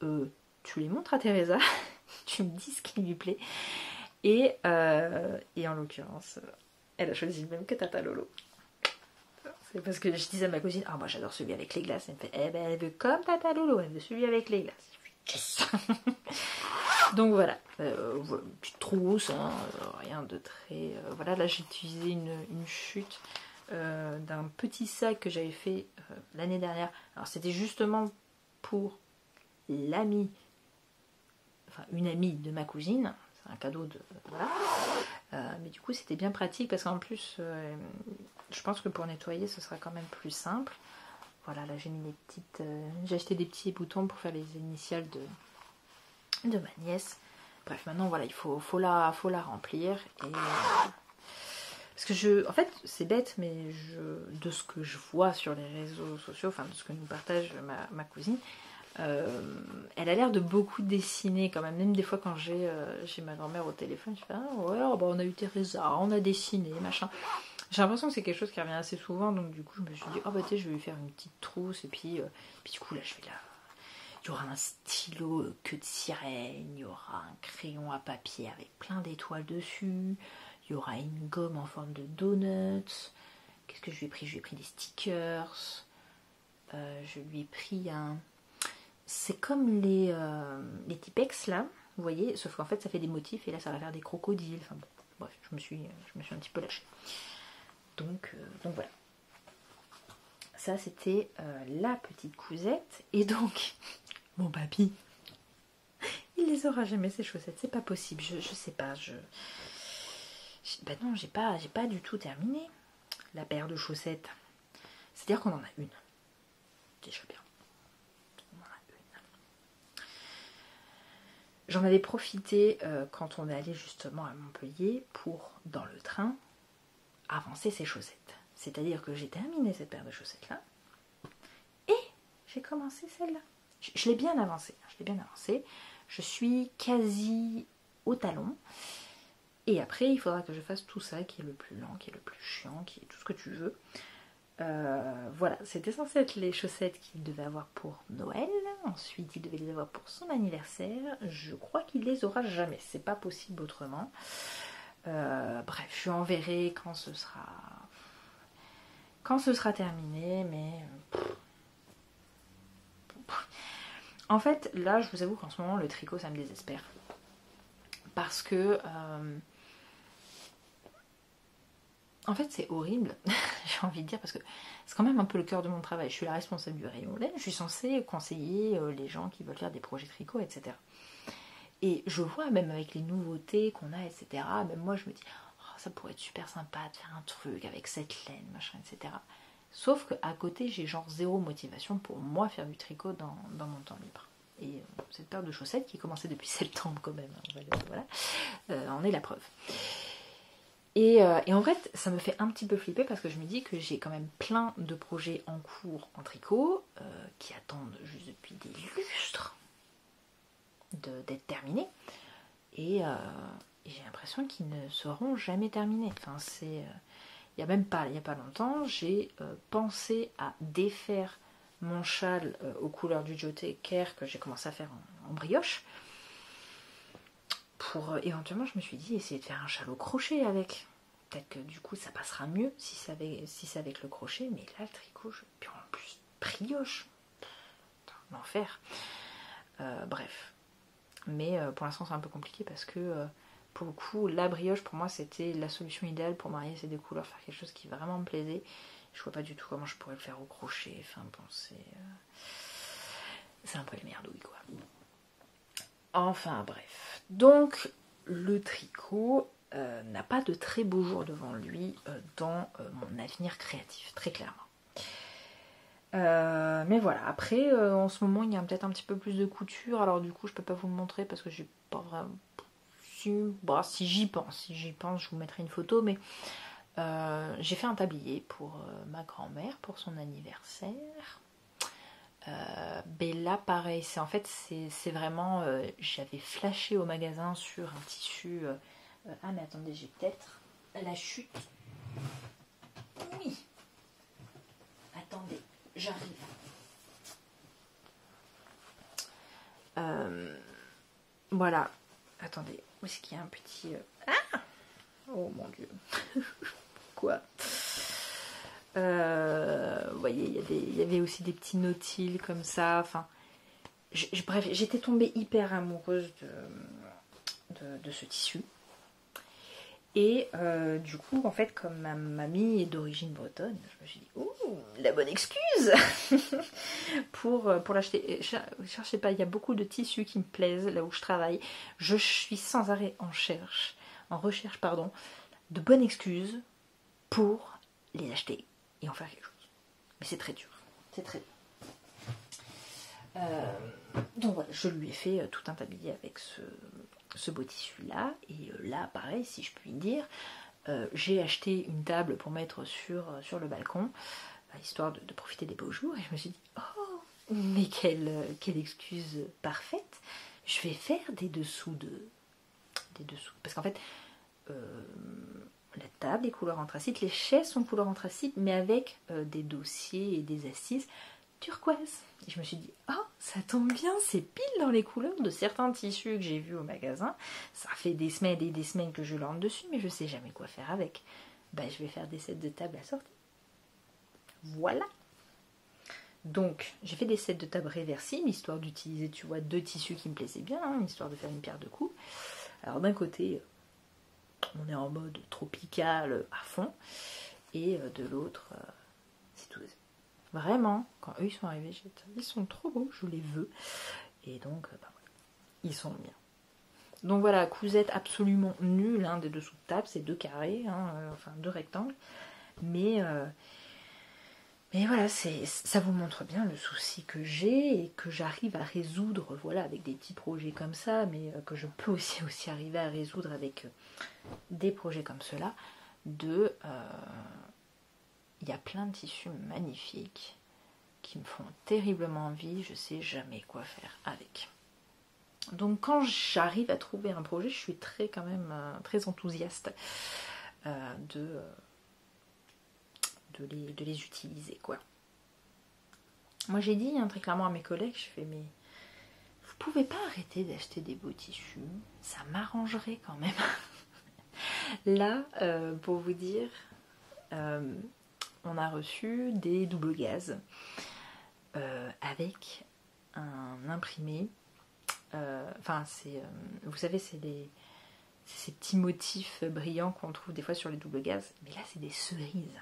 tu les montres à Teresa, tu me dis ce qui lui plaît. Et en l'occurrence, elle a choisi le même que Tata Lolo. C'est parce que je disais à ma cousine, moi j'adore celui avec les glaces. Elle me fait, elle veut comme Tata Lolo, elle veut celui avec les glaces. Je fais, yes. Donc voilà, une petite trousse, hein, rien de très... voilà, là j'ai utilisé une chute d'un petit sac que j'avais fait l'année dernière. Alors c'était justement pour l'amie, enfin une amie de ma cousine. C'est un cadeau de... voilà. Mais du coup c'était bien pratique parce qu'en plus, je pense que pour nettoyer ce sera quand même plus simple. Voilà, là j'ai mis les petites... j'ai acheté des petits boutons pour faire les initiales de ma nièce. Bref, maintenant voilà, il faut la remplir. Et parce que en fait, c'est bête, mais de ce que je vois sur les réseaux sociaux, enfin de ce que nous partage ma cousine, elle a l'air de beaucoup dessiner quand même. Même des fois quand j'ai ma grand-mère au téléphone, je fais on a eu Teresa, on a dessiné, machin. J'ai l'impression que c'est quelque chose qui revient assez souvent, donc du coup je me suis dit tu sais, je vais lui faire une petite trousse et puis du coup là je vais il y aura un stylo queue de sirène, il y aura un crayon à papier avec plein d'étoiles dessus, il y aura une gomme en forme de donut. Qu'est-ce que je lui ai pris? Je lui ai pris des stickers. Je lui ai pris un... C'est comme les Tipex là, vous voyez, sauf qu'en fait ça fait des motifs et là ça va faire des crocodiles. Enfin bon, bref, je me suis un petit peu lâchée. Donc voilà. Ça c'était la petite cousette. Et donc... Mon papy, il les aura jamais ces chaussettes, c'est pas possible, je sais pas, ben non, j'ai pas du tout terminé la paire de chaussettes. C'est-à-dire qu'on en a une, déjà bien. On en a une. J'en avais profité quand on est allé justement à Montpellier pour, dans le train, avancer ces chaussettes. C'est-à-dire que j'ai terminé cette paire de chaussettes-là et j'ai commencé celle-là. Je l'ai bien avancé, je suis quasi au talon. Et après, il faudra que je fasse tout ça qui est le plus lent, qui est le plus chiant, qui est tout ce que tu veux. Voilà, c'était censé être les chaussettes qu'il devait avoir pour Noël. Ensuite, il devait les avoir pour son anniversaire. Je crois qu'il les aura jamais, c'est pas possible autrement. Bref, je lui enverrai quand ce sera terminé, mais... En fait, là, je vous avoue qu'en ce moment, le tricot, ça me désespère. Parce que... en fait, c'est horrible, j'ai envie de dire, parce que c'est quand même un peu le cœur de mon travail. Je suis la responsable du rayon laine, je suis censée conseiller les gens qui veulent faire des projets tricot, etc. Et je vois, même avec les nouveautés qu'on a, etc., même moi, je me dis, ça pourrait être super sympa de faire un truc avec cette laine, machin, etc. Sauf qu'à côté, j'ai genre zéro motivation pour moi faire du tricot dans mon temps libre. Et cette paire de chaussettes qui commençait depuis septembre quand même, voilà, en est la preuve. Et en fait, ça me fait un petit peu flipper parce que je me dis que j'ai quand même plein de projets en cours en tricot qui attendent juste depuis des lustres d'être terminés. Et j'ai l'impression qu'ils ne seront jamais terminés. Enfin, c'est... il n'y a pas longtemps, j'ai pensé à défaire mon châle aux couleurs du Jotei Care que j'ai commencé à faire en brioche. Pour éventuellement, je me suis dit, essayer de faire un châle au crochet avec. Peut-être que du coup, ça passera mieux si c'est avec le crochet. Mais là, le tricot, puis en plus, brioche. L'enfer. Bref. Mais pour l'instant, c'est un peu compliqué parce que... pour le coup, la brioche, pour moi, c'était la solution idéale pour marier ces deux couleurs, faire quelque chose qui vraiment me plaisait. Je vois pas du tout comment je pourrais le faire au crochet. Enfin bon, c'est un peu les merdouilles, quoi. Enfin bref, donc le tricot n'a pas de très beaux jours devant lui dans mon avenir créatif, très clairement. Mais voilà, après en ce moment il y a peut-être un petit peu plus de couture, alors du coup je peux pas vous le montrer parce que j'ai pas vraiment... Si j'y pense, je vous mettrai une photo, mais j'ai fait un tablier pour ma grand-mère pour son anniversaire. Là pareil, c'est vraiment j'avais flashé au magasin sur un tissu ah mais attendez, j'ai peut-être la chute. Oui, attendez, j'arrive. Voilà, attendez, où est-ce qu'il y a un petit ah, oh mon dieu. Quoi? Vous voyez, il y avait aussi des petits nautiles comme ça. Enfin, bref, j'étais tombée hyper amoureuse de ce tissu. Et du coup, en fait, comme ma mamie est d'origine bretonne, je me suis dit, oh, la bonne excuse pour l'acheter. Cherchez pas, il y a beaucoup de tissus qui me plaisent là où je travaille. Je suis sans arrêt en recherche, de bonnes excuses pour les acheter et en faire quelque chose. Mais c'est très dur. C'est très dur. Donc voilà, je lui ai fait tout un tablier avec ce beau tissu là. Et là, pareil, si je puis dire, j'ai acheté une table pour mettre sur le balcon, histoire de profiter des beaux jours. Et je me suis dit, oh, mais quelle excuse parfaite. Je vais faire des dessous. Parce qu'en fait, la table est couleur anthracite, les chaises sont couleur anthracite, mais avec des dossiers et des assises turquoise. Et je me suis dit, oh, ça tombe bien, c'est pile dans les couleurs de certains tissus que j'ai vus au magasin. Ça fait des semaines et des semaines que je l'orne dessus, mais je sais jamais quoi faire avec. Je vais faire des sets de table à sortir. Voilà. Donc, j'ai fait des sets de table réversibles, histoire d'utiliser, tu vois, 2 tissus qui me plaisaient bien, hein, histoire de faire une pierre de coups. Alors, d'un côté, on est en mode tropical à fond, et de l'autre, c'est tout. Vraiment, quand eux ils sont arrivés, j'ai dit, ils sont trop beaux, je les veux. Et donc, voilà, ils sont bien. Donc voilà, cousette absolument nulle, hein, des dessous de table, c'est 2 carrés, hein, enfin 2 rectangles. Mais voilà, ça vous montre bien le souci que j'ai et que j'arrive à résoudre, voilà, avec des petits projets comme ça, mais que je peux aussi arriver à résoudre avec des projets comme cela. Il y a plein de tissus magnifiques qui me font terriblement envie, je sais jamais quoi faire avec. Donc quand j'arrive à trouver un projet, je suis quand même très enthousiaste de les utiliser, quoi. Moi j'ai dit très clairement à mes collègues, je fais, mais vous pouvez pas arrêter d'acheter des beaux tissus, ça m'arrangerait quand même. Là, pour vous dire, on a reçu des double gaz avec un imprimé. Vous savez, c'est ces petits motifs brillants qu'on trouve des fois sur les double gaz. Mais là, c'est des cerises.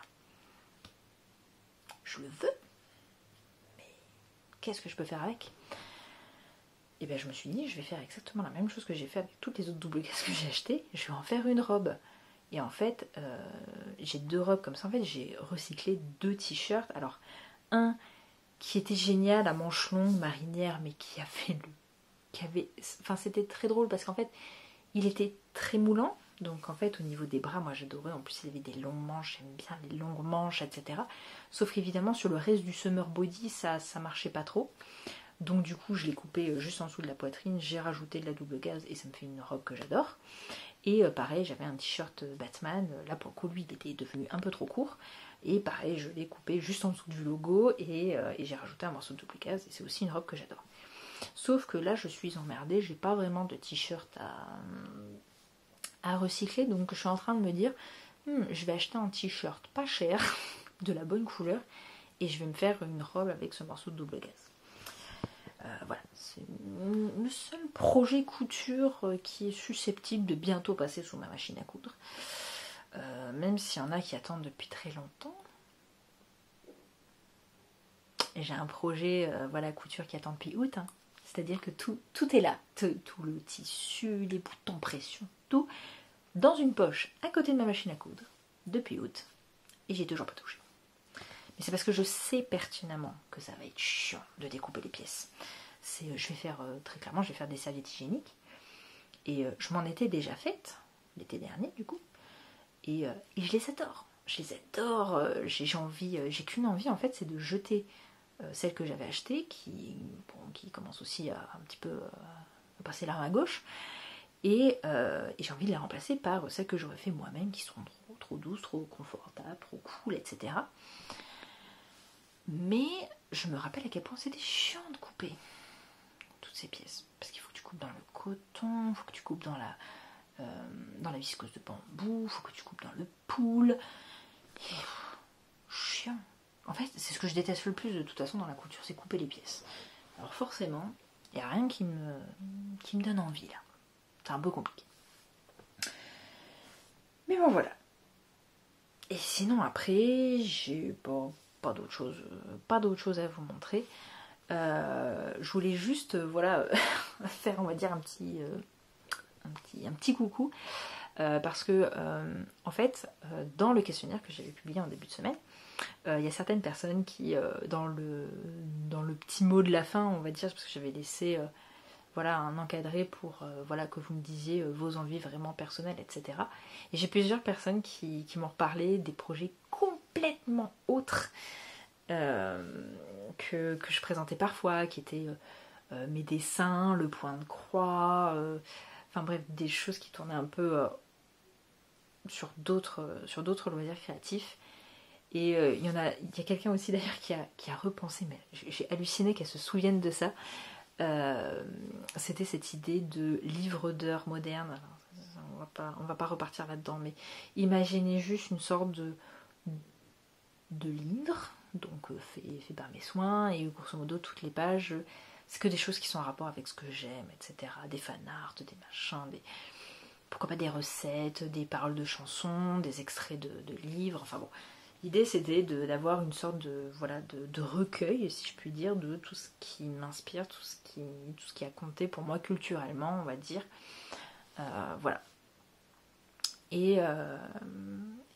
Je le veux. Mais qu'est-ce que je peux faire avec? Et bien, je me suis dit, je vais faire exactement la même chose que j'ai fait avec toutes les autres double gaz que j'ai achetées. Je vais en faire une robe. Et en fait, j'ai 2 robes comme ça. En fait, j'ai recyclé 2 t-shirts. Alors, un qui était génial à manches longues, marinière, mais c'était très drôle parce qu'en fait, il était très moulant. Donc en fait, au niveau des bras, moi j'adorais. En plus, il avait des longues manches, j'aime bien les longues manches, etc. Sauf qu'évidemment, sur le reste du summer body, ça marchait pas trop. Donc du coup, je l'ai coupé juste en dessous de la poitrine. J'ai rajouté de la double gaz et ça me fait une robe que j'adore. Et pareil, j'avais un t-shirt Batman. Là, pour le coup, lui, il était devenu un peu trop court. Et pareil, je l'ai coupé juste en dessous du logo et j'ai rajouté un morceau de double gaz. Et c'est aussi une robe que j'adore. Sauf que là, je suis emmerdée. J'ai pas vraiment de t-shirt à recycler. Donc, je suis en train de me dire, je vais acheter un t-shirt pas cher, de la bonne couleur. Et je vais me faire une robe avec ce morceau de double gaz. Voilà, c'est le seul projet couture qui est susceptible de bientôt passer sous ma machine à coudre. Même s'il y en a qui attendent depuis très longtemps. Et j'ai un projet couture qui attend depuis août. Hein. C'est-à-dire que tout est là, tout le tissu, les boutons pression, tout, dans une poche à côté de ma machine à coudre, depuis août, et j'ai toujours pas touché. Mais c'est parce que je sais pertinemment que ça va être chiant de découper les pièces. Je vais faire, très clairement, je vais faire des serviettes hygiéniques, et je m'en étais déjà faite, l'été dernier du coup, et je les adore. Je les adore, j'ai qu'une envie en fait, c'est de jeter celle que j'avais achetée, qui commence aussi à un petit peu à passer l'arme à gauche, et j'ai envie de les remplacer par celles que j'aurais fait moi-même, qui sont trop douces, trop confortables, trop cool, etc. Mais je me rappelle à quel point c'était chiant de couper toutes ces pièces, parce qu'il faut que tu coupes dans le coton, il faut que tu coupes dans la viscose de bambou, il faut que tu coupes dans le poule. Chiant. En fait, c'est ce que je déteste le plus de toute façon dans la couture, c'est couper les pièces. Alors forcément, il n'y a rien qui me donne envie là. C'est un peu compliqué. Mais bon voilà. Et sinon après, j'ai pas d'autre chose à vous montrer. Je voulais juste voilà faire, on va dire, un petit coucou. Parce que en fait, dans le questionnaire que j'avais publié en début de semaine, il y a certaines personnes qui, dans le petit mot de la fin, on va dire, parce que j'avais laissé voilà, un encadré pour voilà, que vous me disiez vos envies vraiment personnelles, etc. Et j'ai plusieurs personnes qui m'ont reparlé des projets complètement autres que je présentais parfois, qui étaient mes dessins, le point de croix, enfin bref, des choses qui tournaient un peu sur d'autres loisirs créatifs. Et il y a quelqu'un aussi d'ailleurs qui a repensé, mais j'ai halluciné qu'elle se souvienne de ça. C'était cette idée de livre d'heures moderne. Alors, on va pas repartir là-dedans, mais imaginez juste une sorte de livre, donc fait par mes soins, et grosso modo toutes les pages, c'est que des choses qui sont en rapport avec ce que j'aime, etc. Des fanarts, des machins, pourquoi pas des recettes, des paroles de chansons, des extraits de livres, enfin bon. L'idée c'était d'avoir une sorte de recueil, si je puis dire, de tout ce qui m'inspire, tout ce qui a compté pour moi culturellement, on va dire. Voilà. Et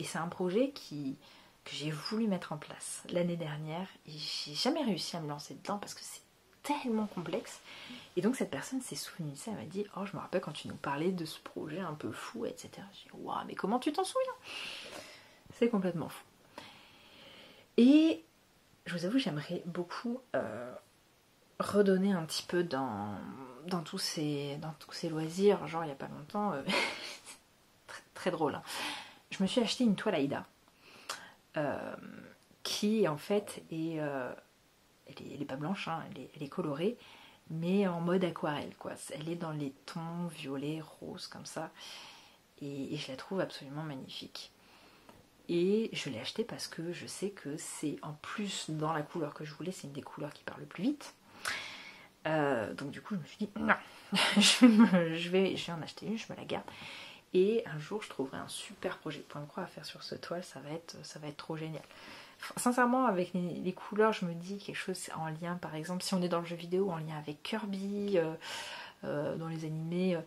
c'est un projet que j'ai voulu mettre en place l'année dernière, et j'ai jamais réussi à me lancer dedans parce que c'est tellement complexe. Et donc cette personne s'est souvenue de ça, elle m'a dit « Oh, je me rappelle quand tu nous parlais de ce projet un peu fou, etc. » J'ai dit « Waouh, mais comment tu t'en souviens ?» C'est complètement fou. Et je vous avoue, j'aimerais beaucoup redonner un petit peu dans tous ces loisirs. Genre il n'y a pas longtemps, très, très drôle, hein. Je me suis acheté une toile Aïda qui en fait elle est pas blanche, hein, elle est colorée, mais en mode aquarelle, quoi. Elle est dans les tons violet, rose, comme ça, et je la trouve absolument magnifique. Et je l'ai achetée parce que je sais que c'est, en plus, dans la couleur que je voulais, c'est une des couleurs qui part le plus vite. Donc du coup, je me suis dit, non, je vais en acheter une, je me la garde. Et un jour, je trouverai un super projet de point de croix à faire sur ce toile, ça va être trop génial. Sincèrement, avec les couleurs, je me dis quelque chose en lien, par exemple, si on est dans le jeu vidéo, en lien avec Kirby, dans les animés.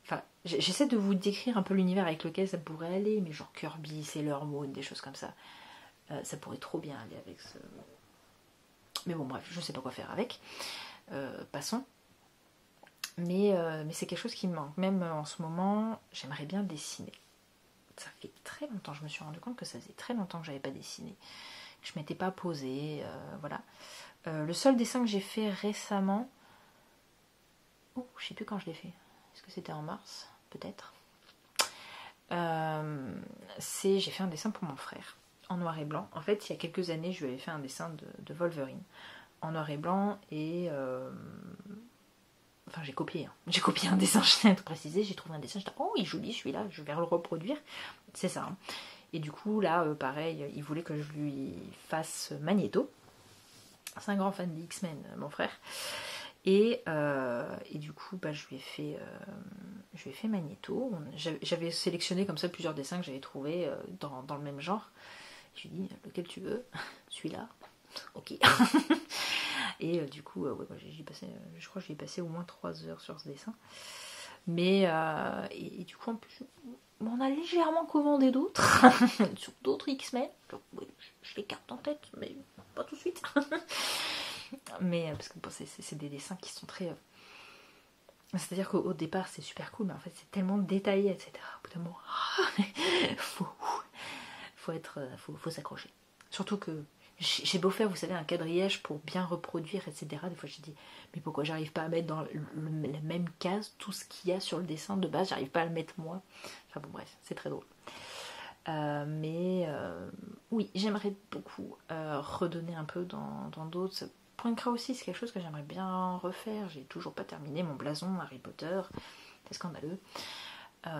Enfin, j'essaie de vous décrire un peu l'univers avec lequel ça pourrait aller, mais genre Kirby, Sailor Moon, des choses comme ça. Ça pourrait trop bien aller avec ce... Mais bon, bref, je ne sais pas quoi faire avec. Passons. Mais c'est quelque chose qui me manque. Même en ce moment, j'aimerais bien dessiner. Ça fait très longtemps, je me suis rendu compte que ça faisait très longtemps que j'avais pas dessiné, que je m'étais pas posée, voilà. Le seul dessin que j'ai fait récemment, je sais plus quand je l'ai fait, est-ce que c'était en mars, peut-être, j'ai fait un dessin pour mon frère, en noir et blanc. En fait, il y a quelques années, je lui avais fait un dessin de Wolverine, en noir et blanc, et... Enfin, j'ai copié un dessin, je tiens à te préciser, j'ai trouvé un dessin, j'étais oh, il est joli celui-là, je vais le reproduire, c'est ça. Hein. Et du coup, là, pareil, il voulait que je lui fasse Magneto. C'est un grand fan des X-Men, mon frère. Et du coup, je lui ai fait Magneto. J'avais sélectionné comme ça plusieurs dessins que j'avais trouvés dans le même genre. Je lui ai dit, lequel tu veux? Celui-là. Ok. Et du coup, ouais, je crois que j'y ai passé au moins 3 heures sur ce dessin. Mais et du coup, en plus, on a légèrement commandé d'autres, sur d'autres X-Men. Oui, je les garde en tête, mais pas tout de suite. Mais parce que bon, c'est des dessins qui sont très... C'est-à-dire qu'au départ, c'est super cool, mais en fait, c'est tellement détaillé, etc. Au bout d'un moment, faut s'accrocher. Surtout que j'ai beau faire, vous savez, un quadrillage pour bien reproduire, etc. Des fois, j'ai dit, mais pourquoi j'arrive pas à mettre dans la même case tout ce qu'il y a sur le dessin de base, j'arrive pas à le mettre moi. Enfin bon, bref, c'est très drôle. Oui, j'aimerais beaucoup redonner un peu dans d'autres. Point de Croix aussi, c'est quelque chose que j'aimerais bien refaire. J'ai toujours pas terminé mon blason Harry Potter, c'est scandaleux.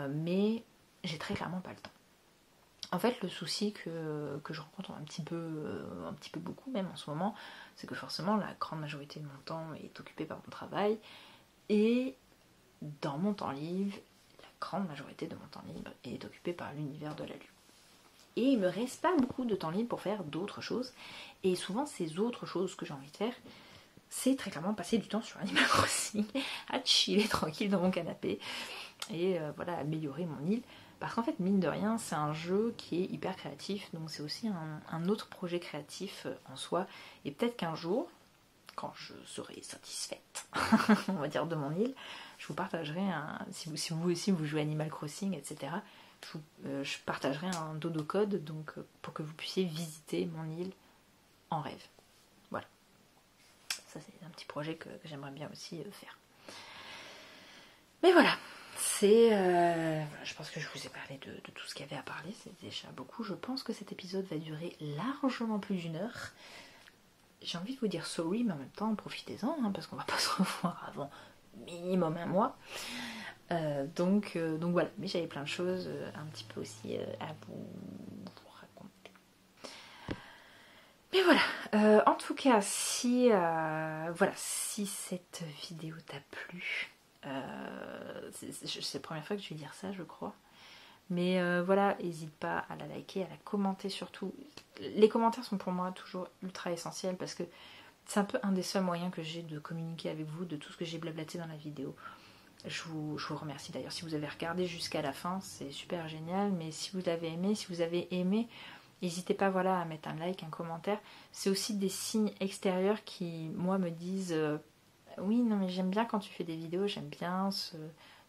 Mais j'ai très clairement pas le temps. En fait, le souci que je rencontre un petit peu beaucoup même en ce moment, c'est que forcément la grande majorité de mon temps est occupée par mon travail et dans mon temps libre, la grande majorité de mon temps libre est occupée par l'univers de la Lune. Et il me reste pas beaucoup de temps libre pour faire d'autres choses. Et souvent, ces autres choses que j'ai envie de faire, c'est très clairement passer du temps sur Animal Crossing, à chiller tranquille dans mon canapé et voilà, améliorer mon île. Parce qu'en fait, mine de rien, c'est un jeu qui est hyper créatif, donc c'est aussi un autre projet créatif en soi. Et peut-être qu'un jour, quand je serai satisfaite, on va dire, de mon île, je vous partagerai si vous aussi vous jouez Animal Crossing, etc., je partagerai un dodo code donc, pour que vous puissiez visiter mon île en rêve. Voilà. Ça, c'est un petit projet que j'aimerais bien aussi faire. Mais voilà. Je pense que je vous ai parlé de tout ce qu'il y avait à parler, c'est déjà beaucoup. Je pense que cet épisode va durer largement plus d'1 heure. J'ai envie de vous dire sorry, mais en même temps, profitez-en, hein, parce qu'on va pas se revoir avant minimum 1 mois. Donc voilà, mais j'avais plein de choses un petit peu aussi à vous raconter. Mais voilà, en tout cas, si cette vidéo t'a plu, c'est la première fois que je vais dire ça, je crois. Mais voilà, n'hésite pas à la liker, à la commenter surtout. Les commentaires sont pour moi toujours ultra essentiels parce que c'est un peu un des seuls moyens que j'ai de communiquer avec vous de tout ce que j'ai blablaté dans la vidéo. Je vous remercie d'ailleurs si vous avez regardé jusqu'à la fin, c'est super génial. Mais si vous avez aimé, n'hésitez pas à mettre un like, un commentaire. C'est aussi des signes extérieurs qui, moi, me disent oui, non mais j'aime bien quand tu fais des vidéos, j'aime bien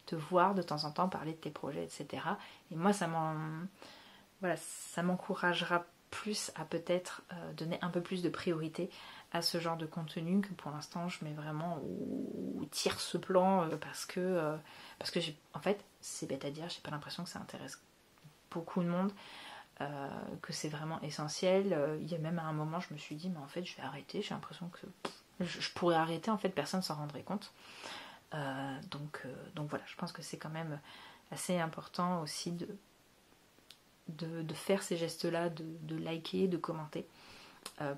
te voir de temps en temps parler de tes projets, etc. Et moi, ça m'encouragera plus à peut-être donner un peu plus de priorité à ce genre de contenu que pour l'instant je mets vraiment au tierce plan parce que en fait, c'est bête à dire, j'ai pas l'impression que ça intéresse beaucoup de monde, que c'est vraiment essentiel. Il y a même à un moment, je me suis dit, mais en fait, je vais arrêter, j'ai l'impression que je pourrais arrêter, en fait, personne s'en rendrait compte. Donc voilà, je pense que c'est quand même assez important aussi de faire ces gestes-là, de liker, de commenter,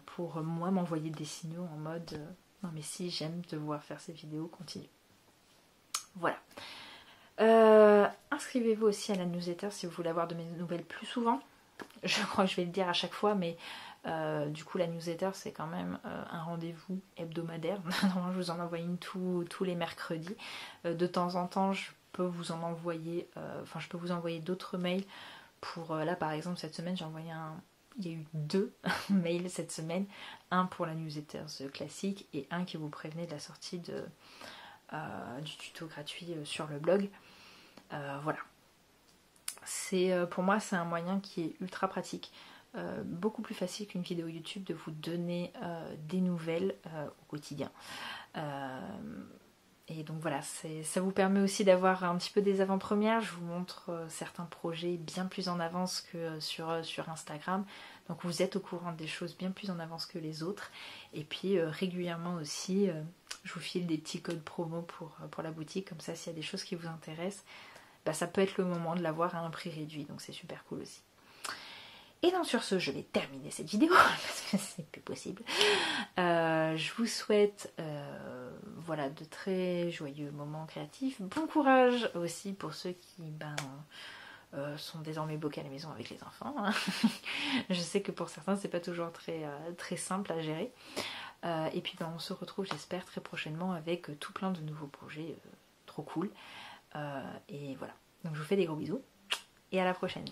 pour moi m'envoyer des signaux en mode non mais si j'aime te voir faire ces vidéos, continue. Voilà. Inscrivez-vous aussi à la newsletter si vous voulez avoir de mes nouvelles plus souvent. Je crois que je vais le dire à chaque fois, mais du coup la newsletter c'est quand même un rendez-vous hebdomadaire. Normalement je vous en envoie une tous les mercredis. De temps en temps je peux vous en envoyer, je peux vous envoyer d'autres mails pour, là par exemple cette semaine j'ai envoyé il y a eu 2 mails cette semaine, un pour la newsletter classique et un qui vous prévenait de la sortie du tuto gratuit sur le blog. Voilà. Pour moi c'est un moyen qui est ultra pratique, beaucoup plus facile qu'une vidéo YouTube de vous donner des nouvelles au quotidien. Et donc voilà, ça vous permet aussi d'avoir un petit peu des avant-premières. Je vous montre certains projets bien plus en avance que sur Instagram. Donc vous êtes au courant des choses bien plus en avance que les autres. Et puis régulièrement aussi, je vous file des petits codes promo pour la boutique. Comme ça, s'il y a des choses qui vous intéressent, ça peut être le moment de l'avoir à un prix réduit. Donc c'est super cool aussi. Et donc sur ce, je vais terminer cette vidéo parce que c'est plus possible. Je vous souhaite de très joyeux moments créatifs. Bon courage aussi pour ceux qui sont désormais bloqués à la maison avec les enfants. Je sais que pour certains, c'est pas toujours très simple à gérer. Et puis on se retrouve, j'espère, très prochainement avec tout plein de nouveaux projets trop cool. Et voilà. Donc je vous fais des gros bisous et à la prochaine.